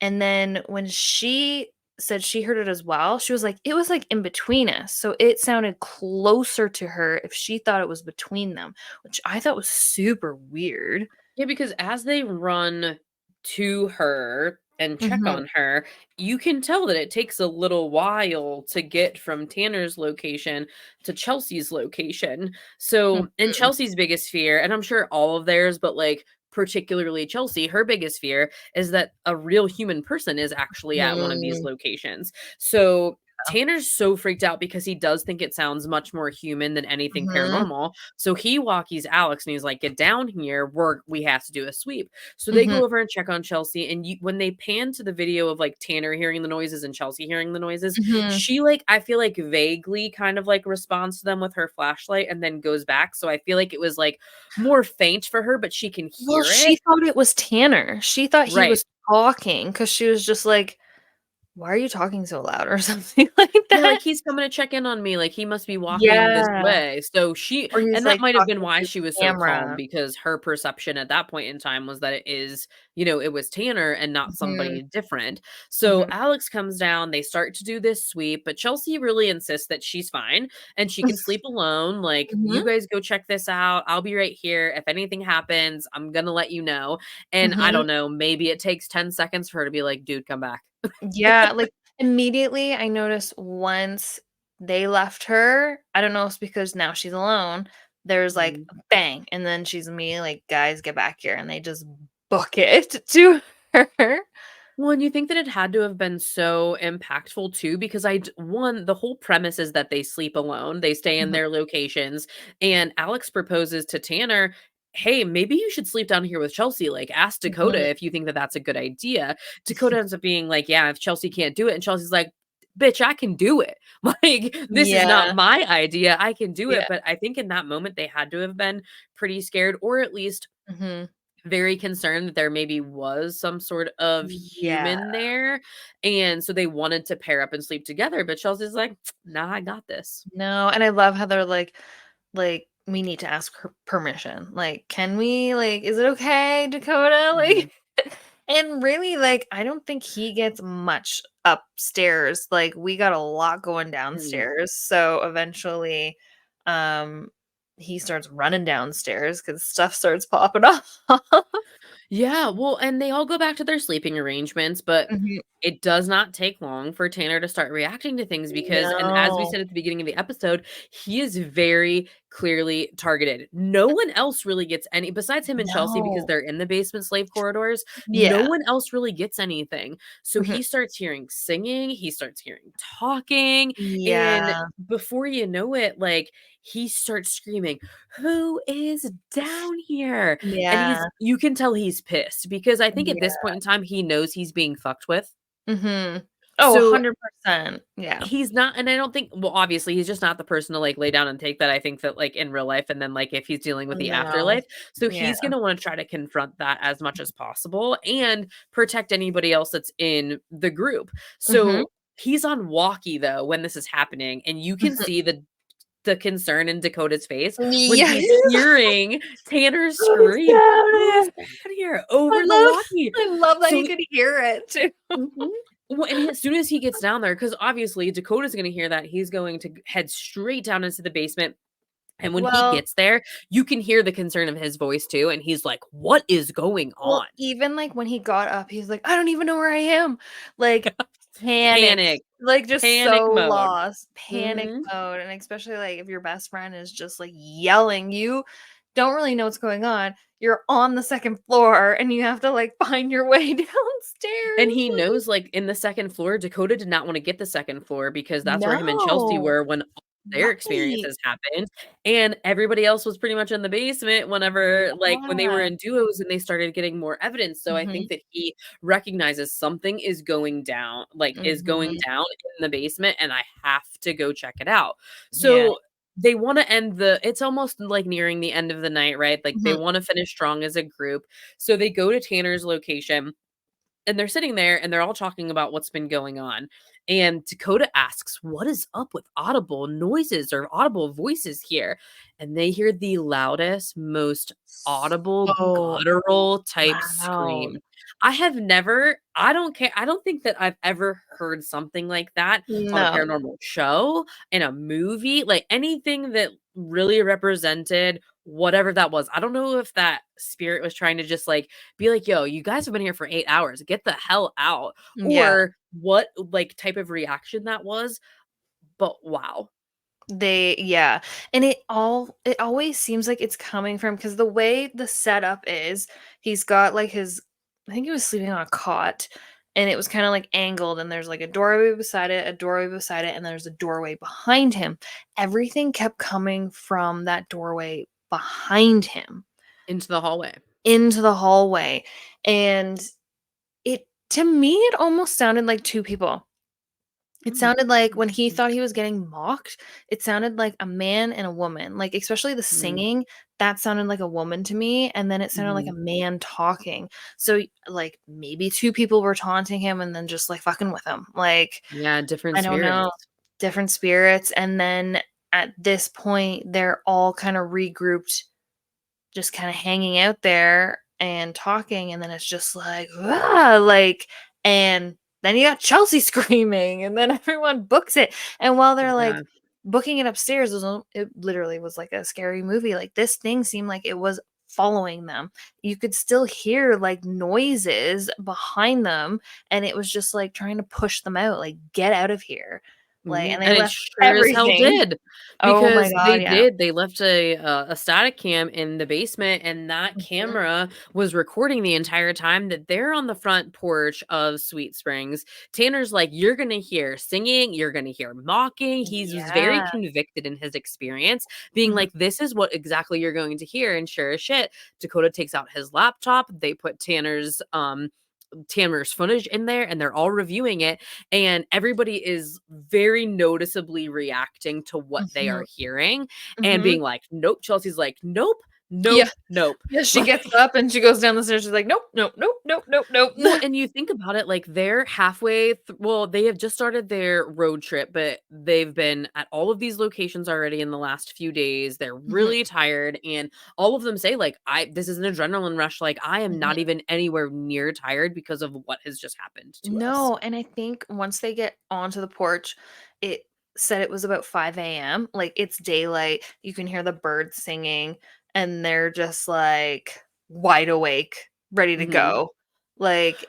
A: And then when she said she heard it as well, she was like, "It was, like, in between us." So it sounded closer to her if she thought it was between them, which I thought was super weird.
B: Yeah, because as they run to her and check
A: Mhm,
B: on her, you can tell that it takes a little while to get from Tanner's location to Chelsea's location. So, and
A: mhm,
B: Chelsea's biggest fear, and I'm sure all of theirs, but like particularly Chelsea, her biggest fear is that a real human person is actually at one of these
A: mhm,
B: locations. So, Tanner's so freaked out because he does think it sounds much more human than anything
A: mhm,
B: paranormal. So he walkies Alex and he's like, "Get down here. We have to do a sweep." So they
A: mhm,
B: go over and check on Chelsea. And when they pan to the video of like Tanner hearing the noises and Chelsea hearing the noises,
A: mhm.
B: she like I feel like vaguely kind of like responds to them with her flashlight and then goes back. So I feel like it was like more faint for her, but she can
A: Well,
B: hear
A: she
B: it.
A: thought it was Tanner. She thought he
B: Right.
A: was talking because she was just like, "Why are you talking so loud?" or something like
B: Yeah, like,
A: that.
B: "He's coming to check in on me, like, he must be walking this
A: Yeah.
B: way." So she
A: Or he's,
B: and that
A: like,
B: might have been
A: talking
B: why
A: through
B: she was
A: the
B: so calm
A: camera.
B: because her perception at that point in time was that it is, it was Tanner and not
A: Mhm,
B: somebody different. So
A: mhm.
B: Alex comes down, they start to do this sweep, but Chelsea really insists that she's fine and she can sleep alone, like, "You
A: Mhm,
B: guys go check this out, I'll be right here. If anything happens, I'm gonna let you know." And I
A: mhm.
B: don't know, maybe it takes 10 seconds for her to be like, "Dude, come back."
A: Yeah, like, immediately, I noticed once they left her, I don't know if it's because now she's alone, there's, like,
B: Mhm.
A: a bang, and then she's immediately like, "Guys, get back here," and they just book it to her.
B: Well, and you think that it had to have been so impactful too, because one, the whole premise is that they sleep alone, they stay in
A: Mhm,
B: their locations, and Alex proposes to Tanner, "Hey, maybe you should sleep down here with Chelsea. Like, ask Dakota
A: mhm.
B: if you think that that's a good idea." Dakota ends up being like, "Yeah, if Chelsea can't do it," and Chelsea's like, "Bitch, I can do it. Like, this is not
A: Yeah,
B: my idea. I can do
A: yeah.
B: it." But I think in that moment they had to have been pretty scared, or at least
A: Mhm.
B: very concerned that there maybe was some sort of
A: Yeah.
B: human there, and so they wanted to pair up and sleep together, but Chelsea's like, "Nah, I got this."
A: No, and I love how they're like, "We need to ask her permission." Like, "Can we? Like, is it okay, Dakota?" Like,
B: Mhm,
A: and really, like, I don't think he gets much upstairs. Like, we got a lot going
B: mhm.
A: downstairs. So eventually, um, he starts running downstairs because stuff starts popping off.
B: Yeah, well, and they all go back to their sleeping arrangements, but
A: Mhm.
B: it does not take long for Tanner to start reacting to things because and as we
A: No.
B: said at the beginning of the episode, he is very clearly targeted. No one else really gets any besides him and Chelsea because
A: No.
B: they're in the basement slave corridors, no
A: Yeah.
B: one else really gets anything. So
A: Mhm.
B: he starts hearing singing, he starts hearing talking, and
A: Yeah.
B: before you know it, like, he starts screaming, "Who is down here?" And
A: Yeah.
B: he's you can tell he's pissed because I think at this
A: Yeah.
B: point in time, he knows he's being fucked with.
A: Mhm. Oh,
B: So
A: 100%. Yeah.
B: he's not and I don't think well, obviously, he's just not the person to, like, lay down and take that. I think that, like, in real life and then, like, if he's dealing with the
A: No.
B: afterlife. So
A: Yeah.
B: he's gonna wanna try to confront that as much as possible and protect anybody else that's in the group.
A: Mhm.
B: So he's on walkie, though, when this is happening, and you can
A: Mhm.
B: see the concern in Dakota's face when
A: Yeah.
B: he's hearing Tanner
A: Who's
B: scream,
A: down
B: "Who's
A: here?
B: down here?"
A: I
B: over the
A: love
B: walkie.
A: I love that he
B: So
A: could hear it too.
B: mhm. Well, and as soon as he gets down there, because obviously Dakota's gonna hear that, he's going to head straight down into the basement, and when he
A: Well
B: gets there, you can hear the concern of his voice too, and he's like, "What is going
A: well,
B: on?"
A: even, like, when he got up, he's like, "I don't even know where I am." Like, panicked,
B: Panic.
A: like, just
B: Panic
A: so
B: mode.
A: lost, panic
B: Mhm.
A: mode, and especially, like, if your best friend is just, like, yelling, you don't really know what's going on. You're on the 2nd floor, and you have to, like, find your way
B: And
A: downstairs,
B: he
A: like
B: knows, like, in the 2nd floor, Dakota did not wanna get the 2nd floor because that's where him and Chelsea
A: no.
B: were when all their
A: Right.
B: experiences happened, and everybody else was pretty much in the basement whenever like, when they were
A: Yeah.
B: in duos and they started getting more evidence, so I think
A: Mhm.
B: that he recognizes something is going down like, is going
A: Mhm.
B: down in the basement, and I have to go check it out.
A: Yeah.
B: So, they wanna end the it's almost, like, nearing the end of the night, right? Like, they
A: Mhm.
B: wanna finish strong as a group, so they go to Tanner's location and they're sitting there and they're all talking about what's been going on. And Dakota asks, "What is up with audible noises or audible voices here?" And they hear the loudest, most audible,
A: So
B: guttural type
A: loud.
B: scream. I don't care. I don't think that I've ever heard something like that on a
A: No.
B: paranormal show, in a movie, like anything that really represented whatever that was. I don't know if that spirit was trying to just like be like, "Yo, you guys have been here for 8 hours. Get the hell out."
A: Yeah.
B: Or what, like, type of reaction that was, but wow.
A: They yeah, and it always seems like it's coming from because the way the setup is, he's got, like, his I think he was sleeping on a cot, and it was kinda, like, angled, and there's, like, a doorway beside it, a doorway beside it, and there's a doorway behind him. Everything kept coming from that doorway behind him
B: Into the hallway.
A: into the hallway, and it to me, it almost sounded like 2 people. It
B: Mm,
A: sounded like
B: mm,
A: when he
B: mm,
A: thought he was getting mocked, it sounded like a man and a woman, like, especially the
B: mm,
A: singing, that sounded like a woman to me, and then it sounded like a
B: mhm.
A: man talking. So, like, maybe 2 people were taunting him and then just, like, fucking with him, like,
B: Yeah, different
A: I don't know,
B: spirits.
A: different spirits, and then at this point, they're all kinda regrouped just kinda hanging out there and talking, and then it's just like, "Ah," like and then you got Chelsea screaming, and then everyone books it, and while they're, like,
B: Yeah.
A: booking it upstairs, it literally was like a scary movie, like, this thing seemed like it was following them. You could still hear, like, noises behind them, and it was just, like, trying to push them out, like, "Get out of here." Like,
B: Mhm,
A: and they
B: and it
A: left
B: sure as hell
A: everything.
B: did,
A: Oh my
B: because
A: god, yeah.
B: they left a static cam in the basement, and that
A: Mhm.
B: camera was recording the entire time that they're on the front porch of Sweet Springs. Tanner's like, "You're gonna hear singing, you're gonna hear mocking." He was very
A: Yeah.
B: convicted in his experience, being
A: Mhm.
B: like, "This is what exactly you're going to hear," and sure as shit, Dakota takes out his laptop, they put Tanner's footage in there and they're all reviewing it and everybody is very noticeably reacting to what they are
A: Mhm.
B: hearing and
A: Mhm.
B: being like, "Nope." Chelsea's like, "Nope,
A: Yeah.
B: nope, nope."
A: Yeah, she
B: Like
A: gets up and she goes down the stairs, she's like, "Nope, nope, nope, nope, nope,
B: well,
A: nope."
B: and you think about it, like, they're halfway well, they have just started their road trip, but they've been at all of these locations already in the last few days. They're
A: Mhm,
B: really tired, and all of them say, like, "I this is an adrenaline rush, like, I am not
A: mhm.
B: even anywhere near tired because of what has just happened to us."
A: No, and I think once they get onto the porch, it said it was about 5 a.m., like, it's daylight, you can hear the birds singing, and they're just, like, wide awake, ready to
B: Mhm.
A: go. Like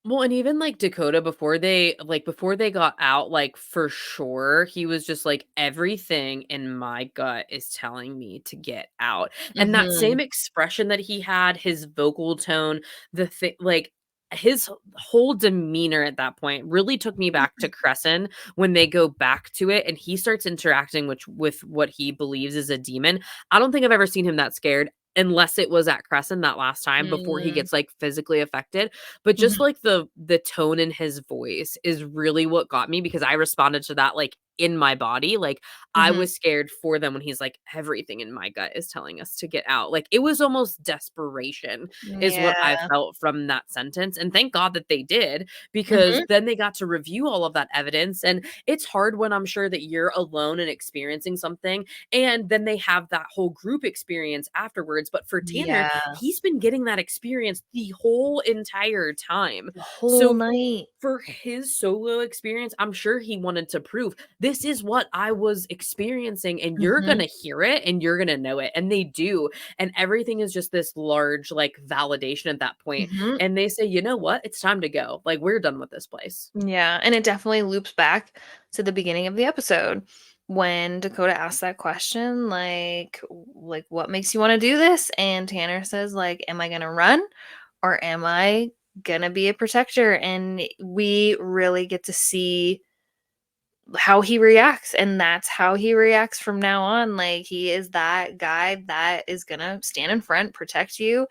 B: Well, and even, like, Dakota before they got out, like, for sure, he was just like, "Everything in my gut is telling me to get out." And that
A: mhm,
B: same expression that he had, his vocal tone, his whole demeanor at that point really took me back to Crescent when they go back to it and he starts interacting with what he believes is a demon. I don't think I've ever seen him that scared unless it was at Crescent that last time before he
A: mm,
B: gets, like, physically affected. But just,
A: mhm,
B: like, the tone in his voice is really what got me because I responded to that, like, in my body, like, I
A: mhm.
B: was scared for them when he's like, "Everything in my gut is telling us to get out." Like, it was almost desperation is what I
A: Yeah.
B: felt from that sentence, and thank God that they did because
A: Mhm,
B: then they got to review all of that evidence, and it's hard when I'm sure that you're alone and experiencing something, and then they have that whole group experience afterwards, but for Tanner,
A: yeah.
B: he's been getting that experience the whole entire time.
A: The whole
B: So
A: night.
B: for his solo experience, I'm sure he wanted to prove this is what I was experiencing and you're going
A: Mhm,
B: to hear it and you're going to know it and they do. And everything is just this large like validation at that point.
A: mhm.
B: And they say, "You know what? It's time to go. Like we're done with this place."
A: Yeah, and it definitely loops back to the beginning of the episode when Dakota asks that question, like, "What makes you wanna do this?" And Tanner says, like, "Am I gonna run or am I gonna be a protector?" And we really get to see how he reacts, and that's how he reacts from now on. Like, he is that guy that is gonna stand in front, protect you,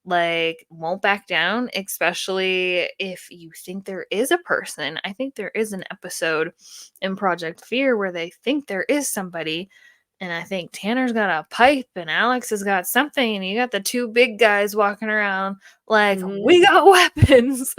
A: like, won't back down, especially if you think there is a person. I think there is an episode in Project Fear where they think there is somebody, and I think Tanner's got a pipe and Alex has got something, and you got the 2 big guys walking around like,
B: Mhm.
A: "We got weapons."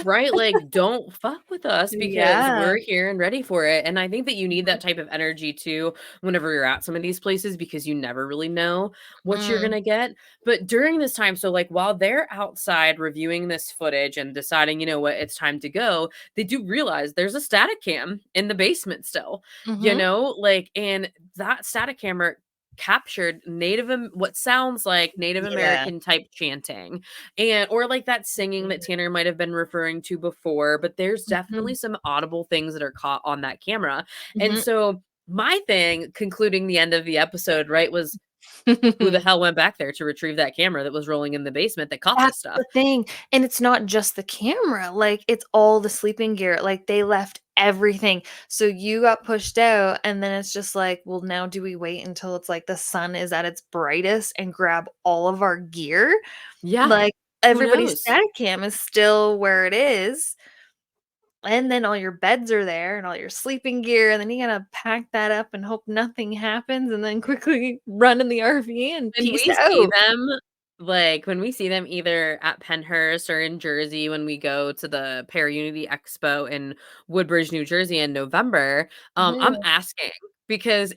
B: Right, like, don't fuck with us because
A: Yeah.
B: we're here and ready for it, and I think that you need
A: Mhm.
B: that type of energy too whenever you're at some of these places because you never really know what you're
A: Mm.
B: gonna get, but during this time so, like, while they're outside reviewing this footage and deciding, "You know what, it's time to go," they do realize there's a static cam in the basement still, you
A: Mhm.
B: know? Like, and that static camera captured what sounds like Native
A: Yeah.
B: American type chanting, and or like that singing that Tanner might have been referring to before, but there's
A: Mhm.
B: definitely some audible things that are caught on that camera. And
A: Mhm.
B: so my thing concluding the end of the episode, right, was who the
A: Mhm.
B: hell went back there to retrieve that camera that was rolling in the basement that caught
A: That's
B: this stuff?
A: the thing, and it's not just the camera, like, it's all the sleeping gear, like, they left everything, so you got pushed out, and then it's just like, "Well, now do we wait until it's, like, the sun is at its brightest and grab all of our gear?"
B: Yeah.
A: Like,
B: Who
A: everybody's
B: knows?
A: static cam is still where it is, and then all your beds are there and all your sleeping gear, and then you gotta pack that up and hope nothing happens, and then quickly run in the RV and
B: When
A: peace
B: we see
A: out.
B: them when we see them either at Penhurst or in Jersey when we go to the Para-Unity Expo in Woodbridge, New Jersey in November, I'm
A: Mhm,
B: asking because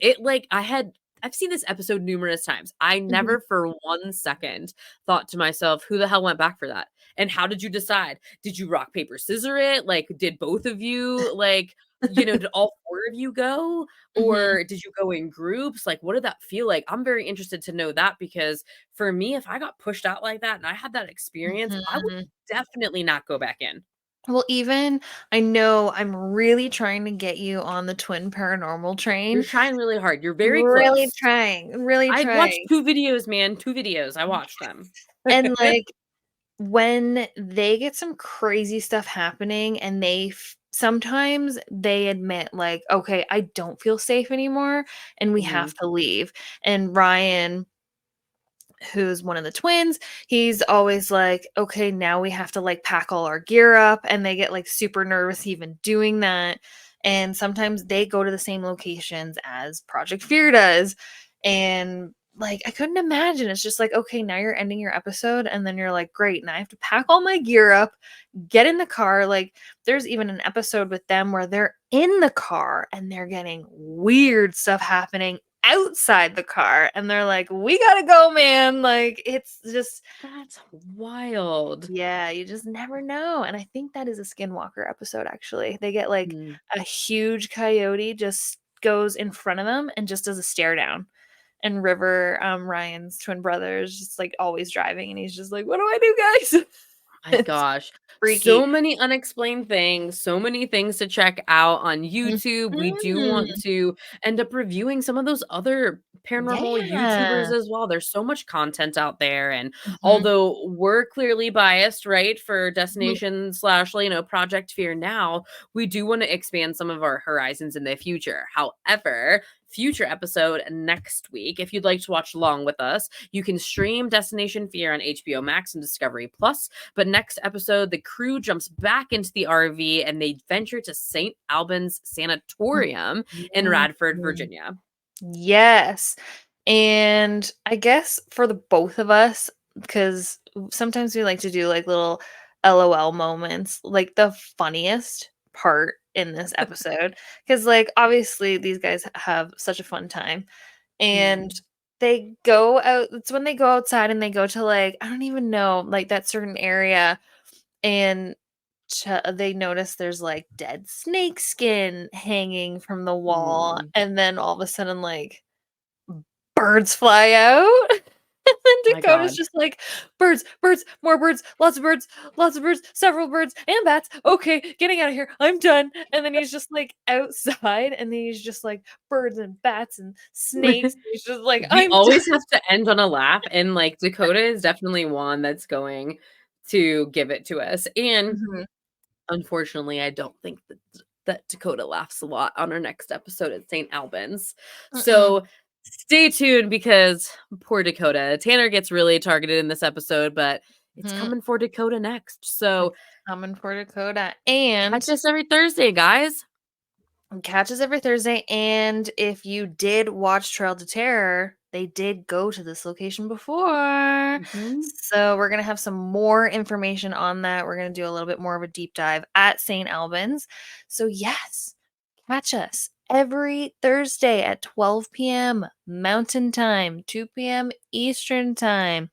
B: I've seen this episode numerous times. I
A: mhm.
B: never for 1 second thought to myself, "Who the hell went back for that? And how did you decide? Did you rock, paper, scissor it? Like, did both of you, like, did all 4 of you go?
A: Mhm,
B: Or did you go in groups? Like, what did that feel like?" I'm very interested to know that because for me, if I got pushed out like that and I had that experience, I would
A: mhm.
B: definitely not go back in.
A: Well, even I know I'm really trying to get you on the twin paranormal
B: You're
A: train.
B: trying really hard. You're very
A: Really
B: close.
A: trying, really
B: I watched
A: trying.
B: 2 videos, man, 2 videos. I watched them.
A: And, like, when they get some crazy stuff happening and sometimes they admit, like, "Okay, I don't feel safe anymore, and we have
B: Mhm.
A: to leave." And Ryan, who's one of the twins, he's always like, "Okay, now we have to, like, pack all our gear up," and they get, like, super nervous even doing that, and sometimes they go to the same locations as Project Fear does, and, like, I couldn't imagine, it's just like, "Okay, now you're ending your episode," and then you're like, "Great, now I have to pack all my gear up, get in the car," like, there's even an episode with them where they're in the car and they're getting weird stuff happening outside the car, and they're like, "We gotta go, man." Like, it's just
B: That's wild.
A: yeah, you just never know, and I think that is a Skinwalker episode, actually. They get, like,
B: Mm.
A: a huge coyote just goes in front of them and just does a stare down, and River, Ryan's twin brother, is just like always driving, and he's just like, "What do I do, guys?"
B: My
A: It's
B: gosh.
A: freaky.
B: So many unexplained things, so many things to check out on YouTube. We do want
A: Mhm.
B: to end up reviewing some of those other paranormal YouTubers
A: Yeah.
B: as well. There's so much content out there. And
A: Mhm.
B: although we're clearly biased, right, for
A: Mhm.
B: Destination slash, Project Fear now, we do want to expand some of our horizons in the future. However, future episode next week, if you'd like to watch along with us, you can stream Destination Fear on HBO Max and Discovery Plus. But next episode, the crew jumps back into the RV and they venture to St. Albans Sanatorium in Radford,
A: Mhm.
B: Virginia.
A: Yes. And I guess for the both of us, because sometimes we like to do like little LOL moments, like the funniest part in this episode, because like obviously these guys have such a fun time and
B: Mhm.
A: they go out. It's when they go outside and they go to like, I don't even know, like that certain area and they notice there's like dead snake skin hanging from the wall.
B: Mm.
A: And then all of a sudden, like, birds fly out. And then
B: My
A: Dakota's
B: God.
A: just like, birds, birds, more birds, lots of birds, several birds, and bats. Okay, getting out of here. I'm done. And then he's just like outside, and then he's just like birds and bats and snakes. He's just like,
B: We
A: I'm done.
B: always have to end on a laugh, and like Dakota is definitely one that's going to give it to us. And
A: Mhm,
B: unfortunately, I don't think that Dakota laughs a lot on our next episode at St. Albans.
A: mm-mm,
B: So stay tuned because poor Dakota. Tanner gets really targeted in this episode, but it's
A: mhm.
B: coming for Dakota next. So
A: It's coming for Dakota.
B: catch
A: And
B: us every Thursday, guys.
A: catches every Thursday, and if you did watch Trail to Terror, they did go to this location before.
B: Mhm.
A: So we're gonna have some more information on that. We're gonna do a little bit more of a deep dive at St. Albans. So yes, catch us every Thursday at 12 p.m. Mountain Time, 2 p.m. Eastern Time.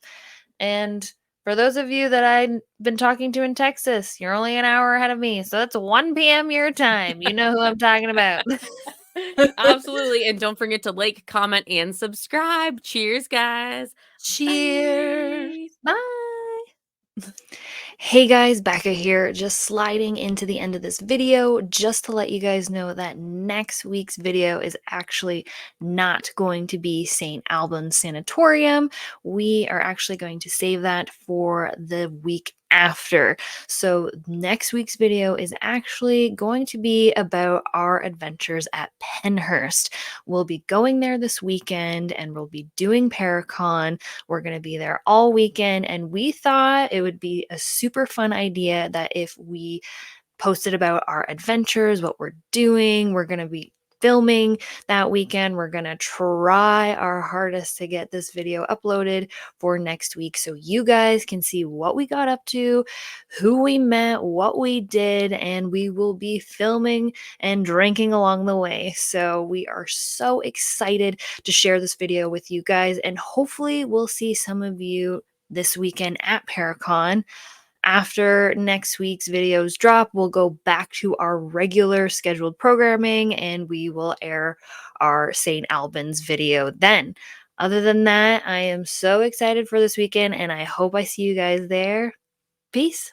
A: And for those of you that I've been talking to in Texas, you're only an hour ahead of me. So that's 1 p.m. your time. You know who I'm talking about.
B: Absolutely. And don't forget to like, comment, and subscribe. Cheers, guys.
A: Cheers.
B: Bye.
A: Bye. Hey guys, Becca here, just sliding into the end of this video just to let you guys know that next week's video is actually not going to be St. Albans Sanatorium. We are actually going to save that for the week after. So next week's video is actually going to be about our adventures at Penhurst. We'll be going there this weekend and we'll be doing Paracon. We're going to be there all weekend, and we thought it would be a super fun idea that if we posted about our adventures, what we're doing, we're going to be filming that weekend. We're going to try our hardest to get this video uploaded for next week so you guys can see what we got up to, who we met, what we did, and we will be filming and drinking along the way. So we are so excited to share this video with you guys, and hopefully we'll see some of you this weekend at Paracon. After next week's videos drop, we'll go back to our regular scheduled programming and we will air our St. Albans video then. Other than that, I am so excited for this weekend and I hope I see you guys there. Peace.